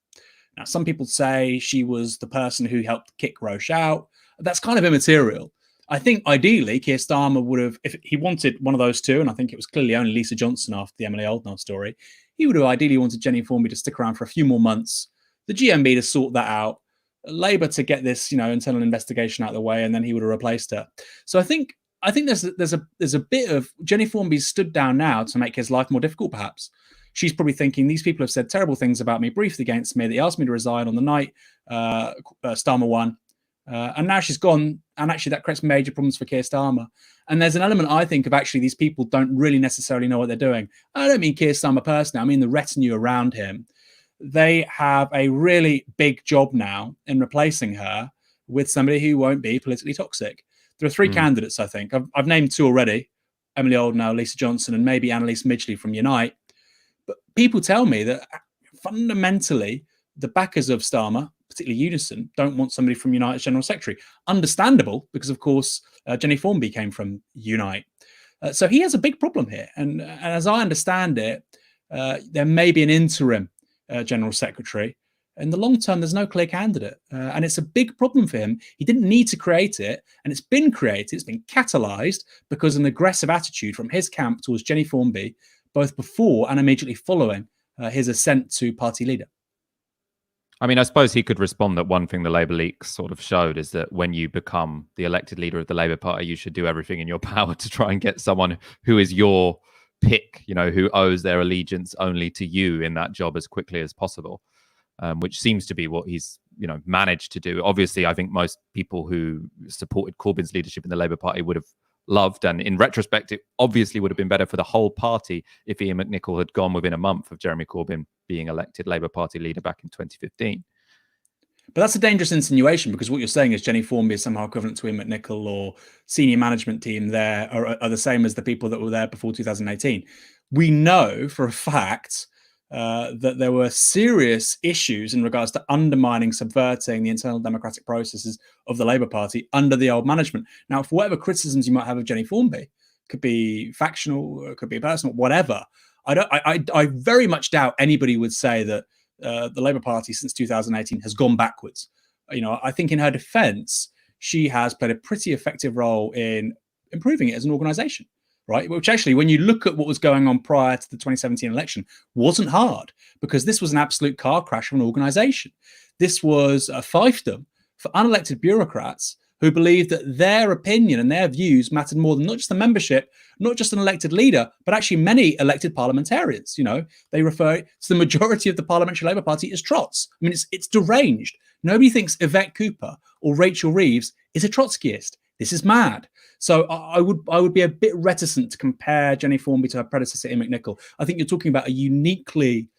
Now, some people say she was the person who helped kick Roche out. That's kind of immaterial. I think ideally, Keir Starmer would have, if he wanted one of those two, and I think it was clearly only Lisa Johnson after the Emily Oldknow story, he would have ideally wanted Jenny Formby to stick around for a few more months, the GMB to sort that out, Labour to get this, internal investigation out of the way, and then he would have replaced her. So I think there's a bit of Jenny Formby's stood down now to make his life more difficult, perhaps. She's probably thinking, these people have said terrible things about me, briefed against me. They asked me to resign on the night Starmer won. And now she's gone. And actually, that creates major problems for Keir Starmer. And there's an element, I think, of actually these people don't really necessarily know what they're doing. I don't mean Keir Starmer personally. I mean the retinue around him. They have a really big job now in replacing her with somebody who won't be politically toxic. There are three candidates, I think. I've named two already, Emily Oldknow, Lisa Johnson, and maybe Annalise Midgley from Unite. But people tell me that fundamentally, the backers of Starmer, particularly Unison, don't want somebody from Unite as General Secretary. Understandable, because, of course, Jenny Formby came from Unite. So he has a big problem here. And as I understand it, there may be an interim General Secretary. In the long term, there's no clear candidate. And it's a big problem for him. He didn't need to create it. And it's been created. It's been catalysed because of an aggressive attitude from his camp towards Jenny Formby, both before and immediately following his ascent to party leader. I mean, I suppose he could respond that one thing the Labour leaks sort of showed is that when you become the elected leader of the Labour Party, you should do everything in your power to try and get someone who is your pick, who owes their allegiance only to you in that job as quickly as possible, which seems to be what he's, managed to do. Obviously, I think most people who supported Corbyn's leadership in the Labour Party would have loved, and in retrospect, it obviously would have been better for the whole party if Ian McNicol had gone within a month of Jeremy Corbyn being elected Labour Party leader back in 2015. But that's a dangerous insinuation, because what you're saying is Jenny Formby is somehow equivalent to Ian McNicol, or senior management team there are the same as the people that were there before 2018. We know for a fact that there were serious issues in regards to undermining, subverting the internal democratic processes of the Labour Party under the old management. Now, for whatever criticisms you might have of Jenny Formby, could be factional, it could be personal, whatever. I very much doubt anybody would say that the Labour Party since 2018 has gone backwards. I think in her defence, she has played a pretty effective role in improving it as an organisation, right? Which actually, when you look at what was going on prior to the 2017 election, wasn't hard, because this was an absolute car crash of an organisation. This was a fiefdom for unelected bureaucrats who believed that their opinion and their views mattered more than not just the membership, not just an elected leader, but actually many elected parliamentarians. They refer to the majority of the Parliamentary Labour Party as Trots. I mean, it's deranged. Nobody thinks Yvette Cooper or Rachel Reeves is a Trotskyist. This is mad. So I would be a bit reticent to compare Jenny Formby to her predecessor, Ian McNicol. I think you're talking about a uniquely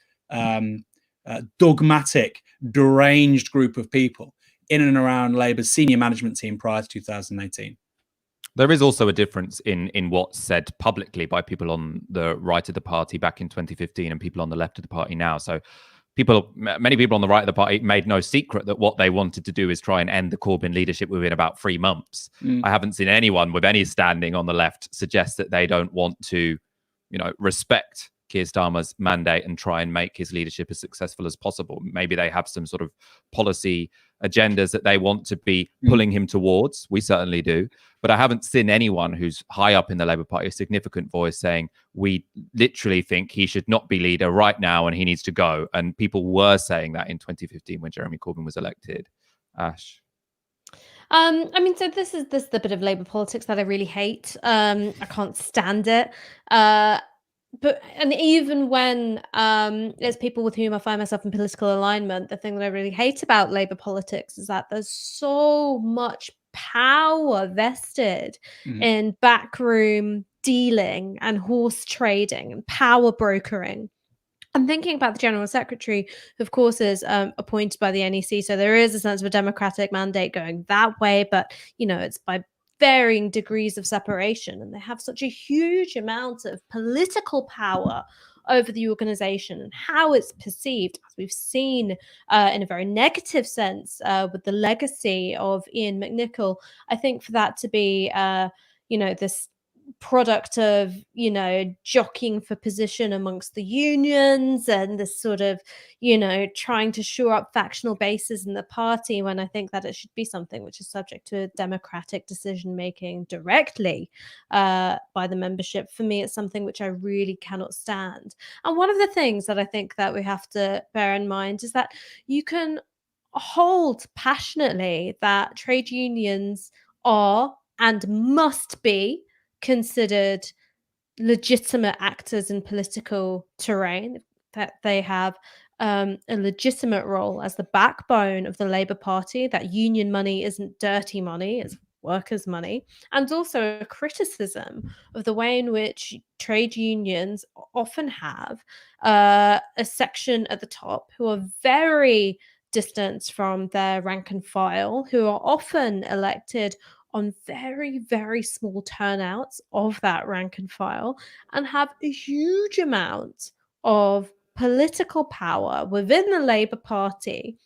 dogmatic, deranged group of people in and around Labour's senior management team prior to 2018. There is also a difference in what's said publicly by people on the right of the party back in 2015 and people on the left of the party now. So many people on the right of the party made no secret that what they wanted to do is try and end the Corbyn leadership within about 3 months. I haven't seen anyone with any standing on the left suggest that they don't want to, respect Keir Starmer's mandate and try and make his leadership as successful as possible. Maybe they have some sort of policy agendas that they want to be pulling him towards. We certainly do. But I haven't seen anyone who's high up in the Labour Party, a significant voice, saying we literally think he should not be leader right now and he needs to go. And people were saying that in 2015 when Jeremy Corbyn was elected. Ash? So this is the bit of Labour politics that I really hate. I can't stand it. and even when there's people with whom I find myself in political alignment, the thing that I really hate about Labour politics is that there's so much power vested in backroom dealing and horse trading and power brokering. I'm thinking about the General Secretary, who of course is appointed by the NEC, so there is a sense of a democratic mandate going that way, but it's by varying degrees of separation, and they have such a huge amount of political power over the organization and how it's perceived, as we've seen in a very negative sense with the legacy of Ian McNicol. I think for that to be this product of jockeying for position amongst the unions and this sort of trying to shore up factional bases in the party, when I think that it should be something which is subject to democratic decision making directly by the membership. For me, it's something which I really cannot stand. And one of the things that I think that we have to bear in mind is that you can hold passionately that trade unions are and must be considered legitimate actors in political terrain, that they have a legitimate role as the backbone of the Labour Party, that union money isn't dirty money, it's workers' money, and also a criticism of the way in which trade unions often have a section at the top who are very distant from their rank and file, who are often elected on very, very small turnouts of that rank and file, and have a huge amount of political power within the Labour Party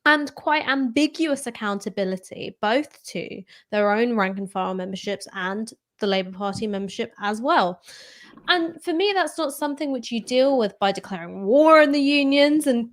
and quite ambiguous accountability, both to their own rank and file memberships and the Labour Party membership as well. And for me, that's not something which you deal with by declaring war on the unions and,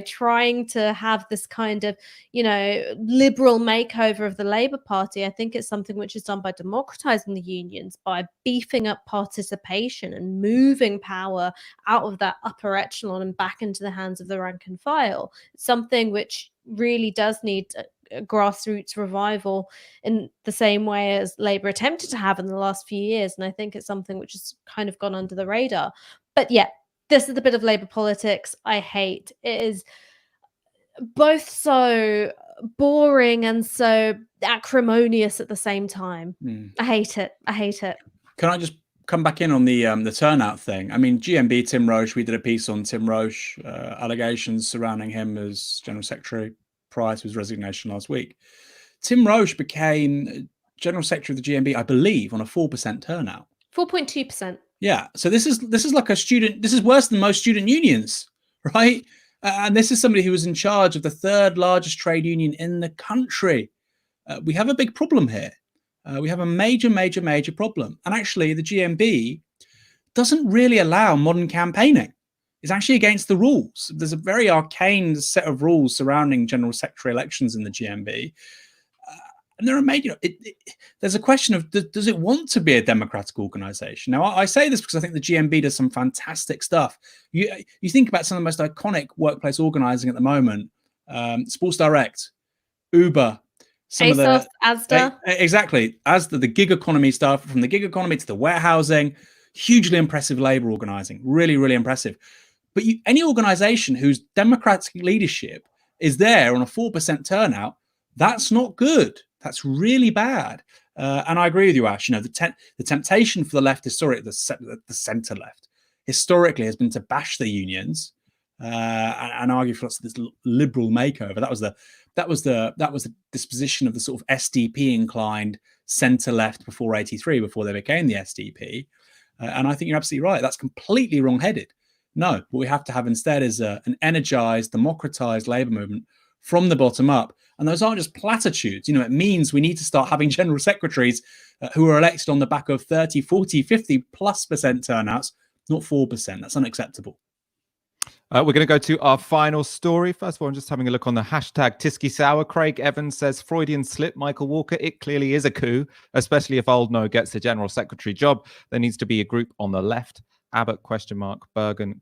trying to have this kind of, liberal makeover of the Labour Party. I think it's something which is done by democratizing the unions, by beefing up participation and moving power out of that upper echelon and back into the hands of the rank and file. It's something which really does need a grassroots revival in the same way as Labour attempted to have in the last few years. And I think it's something which has kind of gone under the radar. But yeah, this is the bit of Labour politics I hate. It is both so boring and so acrimonious at the same time. I hate it. Can I just come back in on the turnout thing? I mean, GMB Tim Roche, we did a piece on Tim Roche, allegations surrounding him as General Secretary prior to his resignation last week. Tim Roche became General Secretary of the GMB, I believe, on a 4% turnout. 4.2%. Yeah. So this is like this is worse than most student unions, right? And this is somebody who was in charge of the third largest trade union in the country. We have a big problem here. We have a major problem. And actually, the GMB doesn't really allow modern campaigning. It's actually against the rules. There's a very arcane set of rules surrounding General Secretary elections in the GMB. And there are there's a question of, does it want to be a democratic organization? Now, I say this because I think the GMB does some fantastic stuff. You think about some of the most iconic workplace organizing at the moment, Sports Direct, Uber, ASOS, Asda. Exactly. Asda, the gig economy stuff, from the gig economy to the warehousing, hugely impressive labor organizing, really impressive. But any organization whose democratic leadership is there on a 4% turnout, that's not good. That's really bad. And I agree with you, Ash. The temptation for the left, historically, the center left, historically has been to bash the unions and argue for this liberal makeover. That was the disposition of the sort of SDP inclined center left before '83, before they became the SDP. And I think you're absolutely right. That's completely wrong-headed. No, what we have to have instead is an energized, democratized labor movement from the bottom up. And those aren't just platitudes. It means we need to start having general secretaries who are elected on the back of 30, 40, 50+% turnouts, not 4%. That's unacceptable. We're going to go to our final story. First of all, I'm just having a look on the hashtag Tisky Sour. Craig Evans says, Freudian slip, Michael Walker. It clearly is a coup, especially if Old No gets the general secretary job. There needs to be a group on the left. Abbott, ? Bergen, ?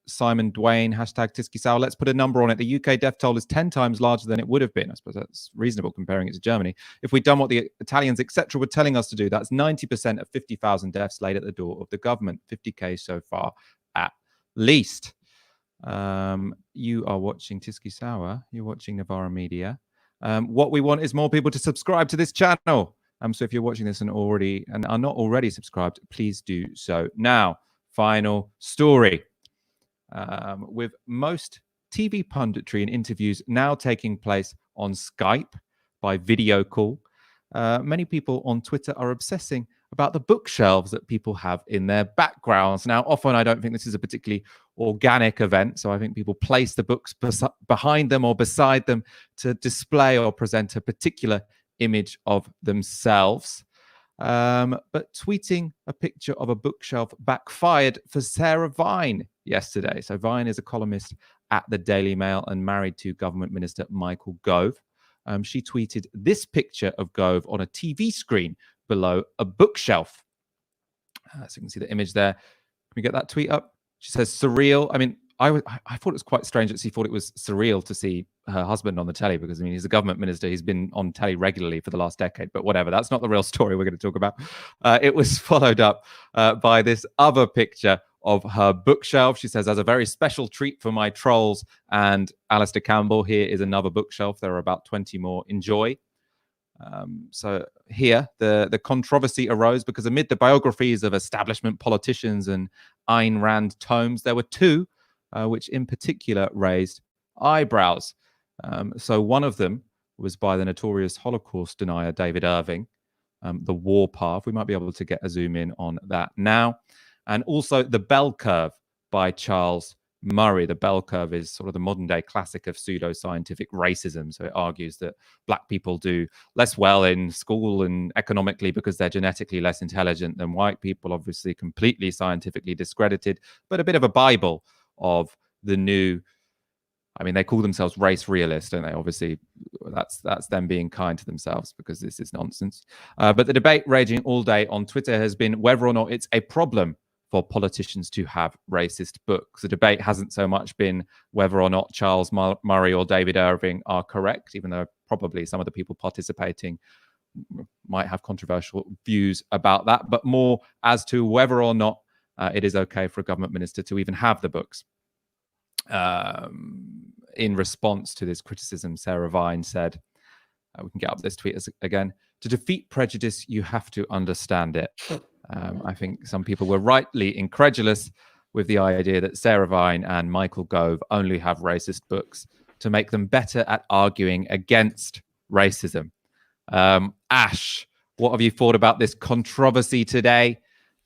Simon Dwayne, hashtag Tiskisau. Let's put a number on it. The UK death toll is 10 times larger than it would have been. I suppose that's reasonable comparing it to Germany. If we'd done what the Italians, etc., were telling us to do, that's 90% of 50,000 deaths laid at the door of the government. 50k so far, at least. You are watching Tiskisau. You're watching Novara Media. What we want is more people to subscribe to this channel. So if you're watching this and are not already subscribed, please do so now. Final story. With most TV punditry and interviews now taking place on Skype by video call, many people on Twitter are obsessing about the bookshelves that people have in their backgrounds. Now, often I don't think this is a particularly organic event, so I think people place the books behind them or beside them to display or present a particular image of themselves. But tweeting a picture of a bookshelf backfired for Sarah Vine yesterday. So Vine is a columnist at the Daily Mail and married to Government Minister Michael Gove. She tweeted this picture of Gove on a TV screen below a bookshelf. So you can see the image there. Can we get that tweet up? She says, surreal. I mean, I thought it was quite strange that she thought it was surreal to see her husband on the telly, because, I mean, he's a government minister. He's been on telly regularly for the last decade, but whatever. That's not the real story we're going to talk about. It was followed up by this other picture of her bookshelf. She says, as a very special treat for my trolls and Alistair Campbell, here is another bookshelf. There are about 20 more. Enjoy. So here, the controversy arose because amid the biographies of establishment politicians and Ayn Rand tomes, there were two which in particular raised eyebrows. So one of them was by the notorious Holocaust denier David Irving, The War Path. We might be able to get a zoom in on that now. And also The Bell Curve by Charles Murray. The Bell Curve is sort of the modern day classic of pseudo-scientific racism. So it argues that black people do less well in school and economically because they're genetically less intelligent than white people, obviously completely scientifically discredited, but a bit of a Bible of the new, I mean, they call themselves race realists, don't they? Obviously, that's them being kind to themselves, because this is nonsense. But the debate raging all day on Twitter has been whether or not it's a problem for politicians to have racist books. The debate hasn't so much been whether or not Charles Murray or David Irving are correct, even though probably some of the people participating might have controversial views about that, but more as to whether or not it is okay for a government minister to even have the books. In response to this criticism, Sarah Vine said, we can get up this tweet again, to defeat prejudice, you have to understand it. I think some people were rightly incredulous with the idea that Sarah Vine and Michael Gove only have racist books to make them better at arguing against racism. Ash, what have you thought about this controversy today?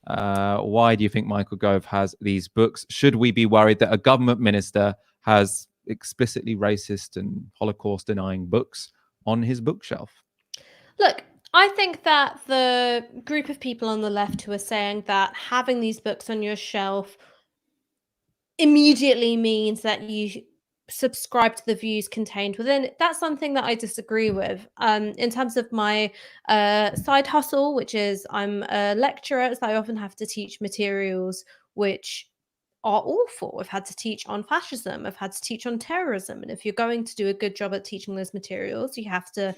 Why do you think Michael Gove has these books? Should we be worried that a government minister has explicitly racist and Holocaust denying books on his bookshelf? Look, I think that the group of people on the left who are saying that having these books on your shelf immediately means that you subscribe to the views contained within it, that's something that I disagree with. In terms of my side hustle, which is I'm a lecturer, so I often have to teach materials which are awful. I've had to teach on fascism. I've had to teach on terrorism. And if you're going to do a good job at teaching those materials, you have to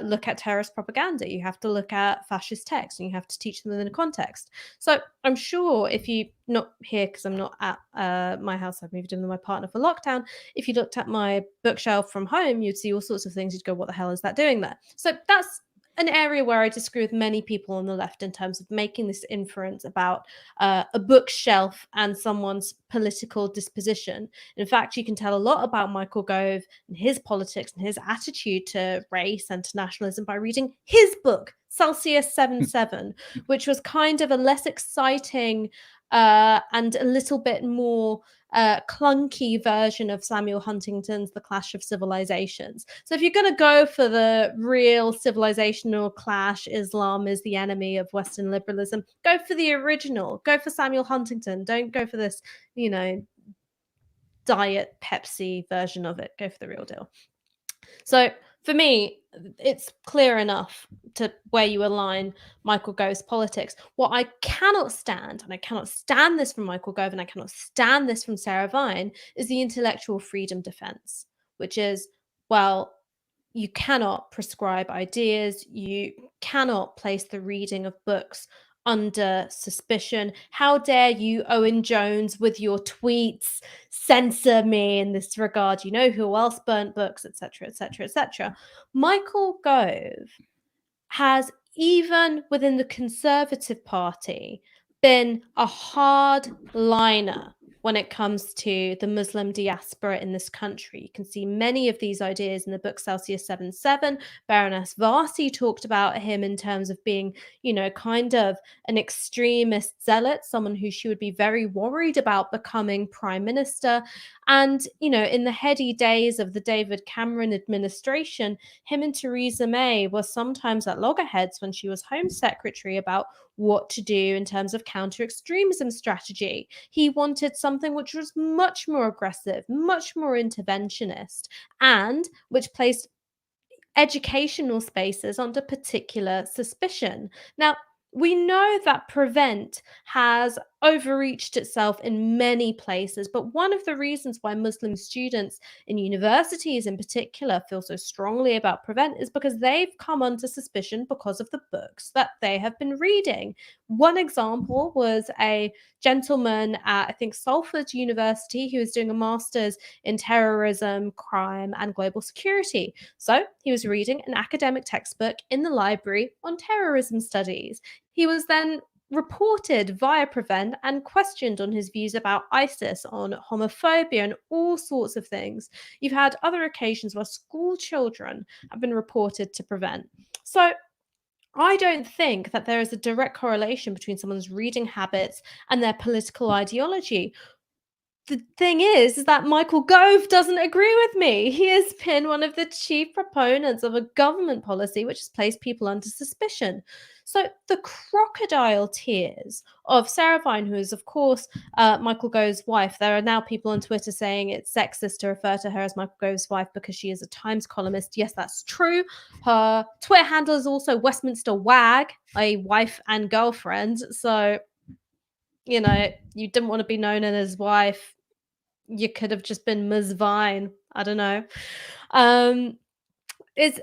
look at terrorist propaganda. You have to look at fascist texts, and you have to teach them in a context. So I'm sure if you, not here because I'm not at my house, I've moved in with my partner for lockdown. If you looked at my bookshelf from home, you'd see all sorts of things. You'd go, what the hell is that doing there? So that's an area where I disagree with many people on the left in terms of making this inference about a bookshelf and someone's political disposition. In fact, you can tell a lot about Michael Gove and his politics and his attitude to race and to nationalism by reading his book, Celsius 77, which was kind of a less exciting and a little bit more clunky version of Samuel Huntington's The Clash of Civilizations. So if you're going to go for the real civilizational clash, Islam is the enemy of Western liberalism, go for the original. Go for Samuel Huntington. Don't go for this, you know, Diet Pepsi version of it. Go for the real deal. So for me, it's clear enough to where you align Michael Gove's politics. What I cannot stand, and I cannot stand this from Michael Gove, and I cannot stand this from Sarah Vine, is the intellectual freedom defense, which is, well, you cannot prescribe ideas, you cannot place the reading of books under suspicion. How dare you, Owen Jones, with your tweets, censor me in this regard? You know who else burnt books, etc., etc., etc. Michael Gove has, even within the Conservative Party, been a hardliner when it comes to the Muslim diaspora in this country. You can see many of these ideas in the book Celsius 77. Baroness Varsi talked about him in terms of being, kind of an extremist zealot, someone who she would be very worried about becoming prime minister. And, in the heady days of the David Cameron administration, him and Theresa May were sometimes at loggerheads when she was Home Secretary about what to do in terms of counter-extremism strategy. He wanted something which was much more aggressive, much more interventionist, and which placed educational spaces under particular suspicion. Now, we know that Prevent has overreached itself in many places, but one of the reasons why Muslim students in universities in particular feel so strongly about Prevent is because they've come under suspicion because of the books that they have been reading. One example was a gentleman at, I think, Salford University who was doing a master's in terrorism, crime, and global security. So he was reading an academic textbook in the library on terrorism studies. He was then reported via Prevent and questioned on his views about ISIS, on homophobia, and all sorts of things. You've had other occasions where school children have been reported to Prevent. So I don't think that there is a direct correlation between someone's reading habits and their political ideology. The thing is that Michael Gove doesn't agree with me. He has been one of the chief proponents of a government policy which has placed people under suspicion. So the crocodile tears of Sarah Vine, who is, of course, Michael Gove's wife. There are now people on Twitter saying it's sexist to refer to her as Michael Gove's wife because she is a Times columnist. Yes, that's true. Her Twitter handle is also Westminster Wag, a wife and girlfriend. So, you didn't want to be known as his wife. You could have just been Ms. Vine. I don't know. It's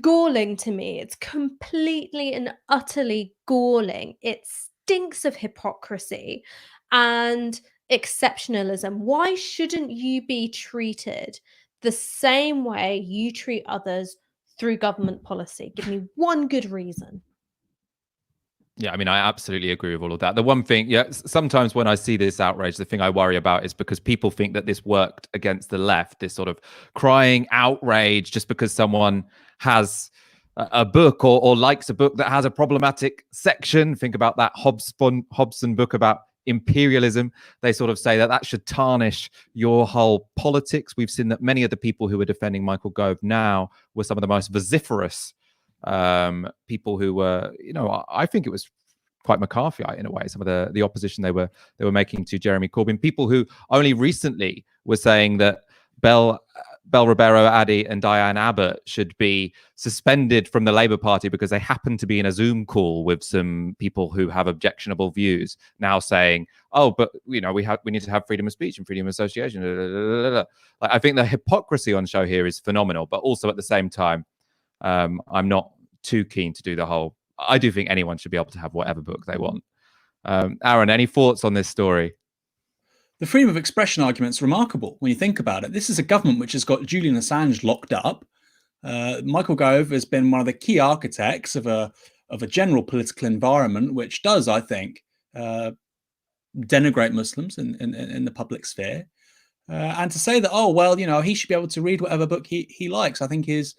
galling to me. It's completely and utterly galling. It stinks of hypocrisy and exceptionalism. Why shouldn't you be treated the same way you treat others through government policy? Give me one good reason. Yeah, I mean, I absolutely agree with all of that. The one thing, sometimes when I see this outrage, the thing I worry about is because people think that this worked against the left, this sort of crying outrage just because someone has a book or likes a book that has a problematic section. Think about that Hobson book about imperialism. They sort of say that should tarnish your whole politics. We've seen that many of the people who are defending Michael Gove now were some of the most vociferous people who were, I think it was quite McCarthyite in a way, some of the opposition they were making to Jeremy Corbyn. People who only recently were saying that Bell Ribeiro Addy and Diane Abbott should be suspended from the Labour Party because they happen to be in a Zoom call with some people who have objectionable views, now saying, oh, but we need to have freedom of speech and freedom of association. Like, I think the hypocrisy on show here is phenomenal, but also at the same time, I'm not too keen to do the whole. I do think anyone should be able to have whatever book they want. Aaron, any thoughts on this story? The freedom of expression argument's remarkable when you think about it. This is a government which has got Julian Assange locked up. Michael Gove has been one of the key architects of a general political environment which does, I think, denigrate Muslims in the public sphere. And to say that, oh, well, he should be able to read whatever book he likes, I think is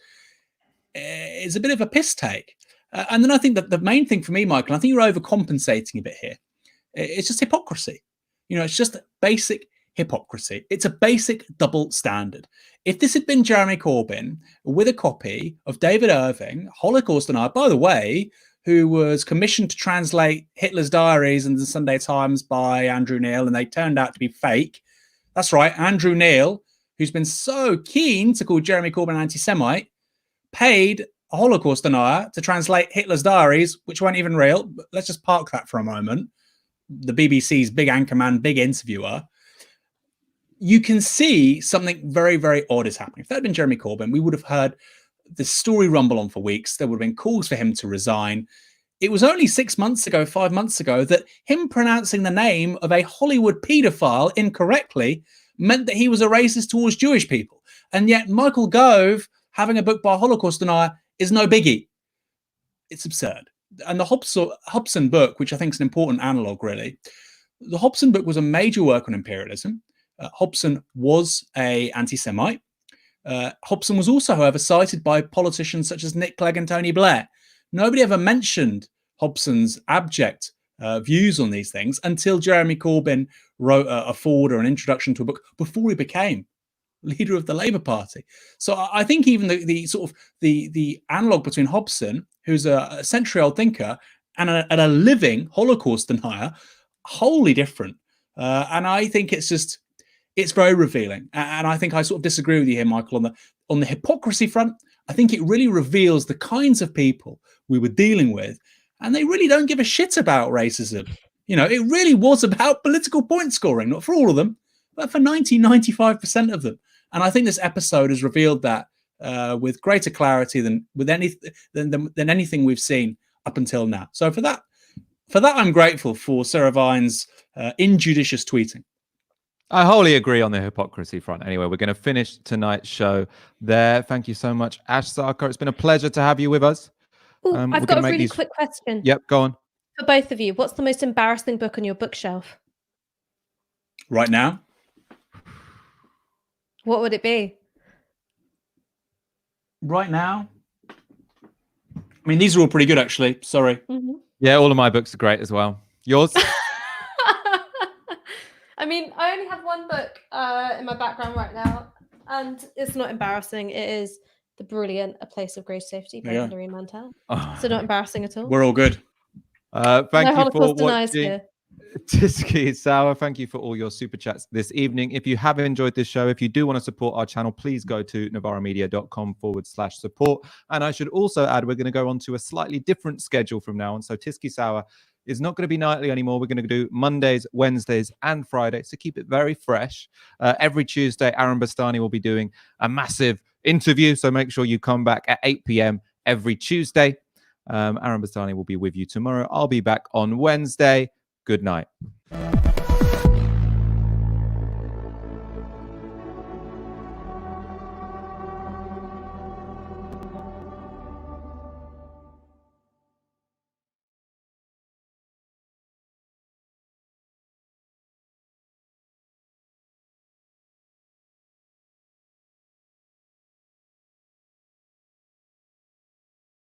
a bit of a piss take. And then I think that the main thing for me, Michael, I think you're overcompensating a bit here. It's just hypocrisy. It's just basic hypocrisy. It's a basic double standard. If this had been Jeremy Corbyn with a copy of David Irving, Holocaust Denier, by the way, who was commissioned to translate Hitler's diaries in the Sunday Times by Andrew Neil, and they turned out to be fake. That's right, Andrew Neil, who's been so keen to call Jeremy Corbyn an anti-Semite, paid a Holocaust denier to translate Hitler's diaries, which weren't even real. But let's just park that for a moment. The BBC's big anchorman, big interviewer. You can see something very, very odd is happening. If that had been Jeremy Corbyn, we would have heard the story rumble on for weeks. There would have been calls for him to resign. It was only 6 months ago, 5 months ago, that him pronouncing the name of a Hollywood paedophile incorrectly meant that he was a racist towards Jewish people. And yet Michael Gove having a book by a Holocaust denier is no biggie. It's absurd. And the Hobson book, which I think is an important analogue, really, the Hobson book was a major work on imperialism. Hobson was an anti-Semite. Hobson was also, however, cited by politicians such as Nick Clegg and Tony Blair. Nobody ever mentioned Hobson's abject views on these things until Jeremy Corbyn wrote a foreword or an introduction to a book before he became leader of the Labour Party. So I think even the analogue between Hobson, who's a century-old thinker, and a living Holocaust denier, wholly different. And I think it's very revealing. And I think I sort of disagree with you here, Michael, on the hypocrisy front. I think it really reveals the kinds of people we were dealing with, and they really don't give a shit about racism. You know, it really was about political point scoring, not for all of them, but for 95% of them. And I think this episode has revealed that with greater clarity than anything we've seen up until now. So for that, I'm grateful for Sarah Vine's injudicious tweeting. I wholly agree on the hypocrisy front. Anyway, we're going to finish tonight's show there. Thank you so much, Ash Sarkar. It's been a pleasure to have you with us. Ooh, I've got a really quick question. Yep, go on. For both of you, what's the most embarrassing book on your bookshelf? Right now? What would it be? Right now? I mean, these are all pretty good, actually. Sorry. Mm-hmm. Yeah, all of my books are great as well. Yours? I mean, I only have one book in my background right now, and it's not embarrassing. It is The Brilliant, A Place of Great Safety by Hilary Mantel. So not embarrassing at all. We're all good. Thank you for watching. Here. Tisky Sour, thank you for all your super chats this evening. If you have enjoyed this show, if you do want to support our channel, please go to novaramedia.com/support. And I should also add, we're going to go on to a slightly different schedule from now on. So Tisky Sour is not going to be nightly anymore. We're going to do Mondays, Wednesdays, and Fridays to keep it very fresh. Every Tuesday, Aaron Bastani will be doing a massive interview. So make sure you come back at 8 p.m. every Tuesday. Aaron Bastani will be with you tomorrow. I'll be back on Wednesday. Good night.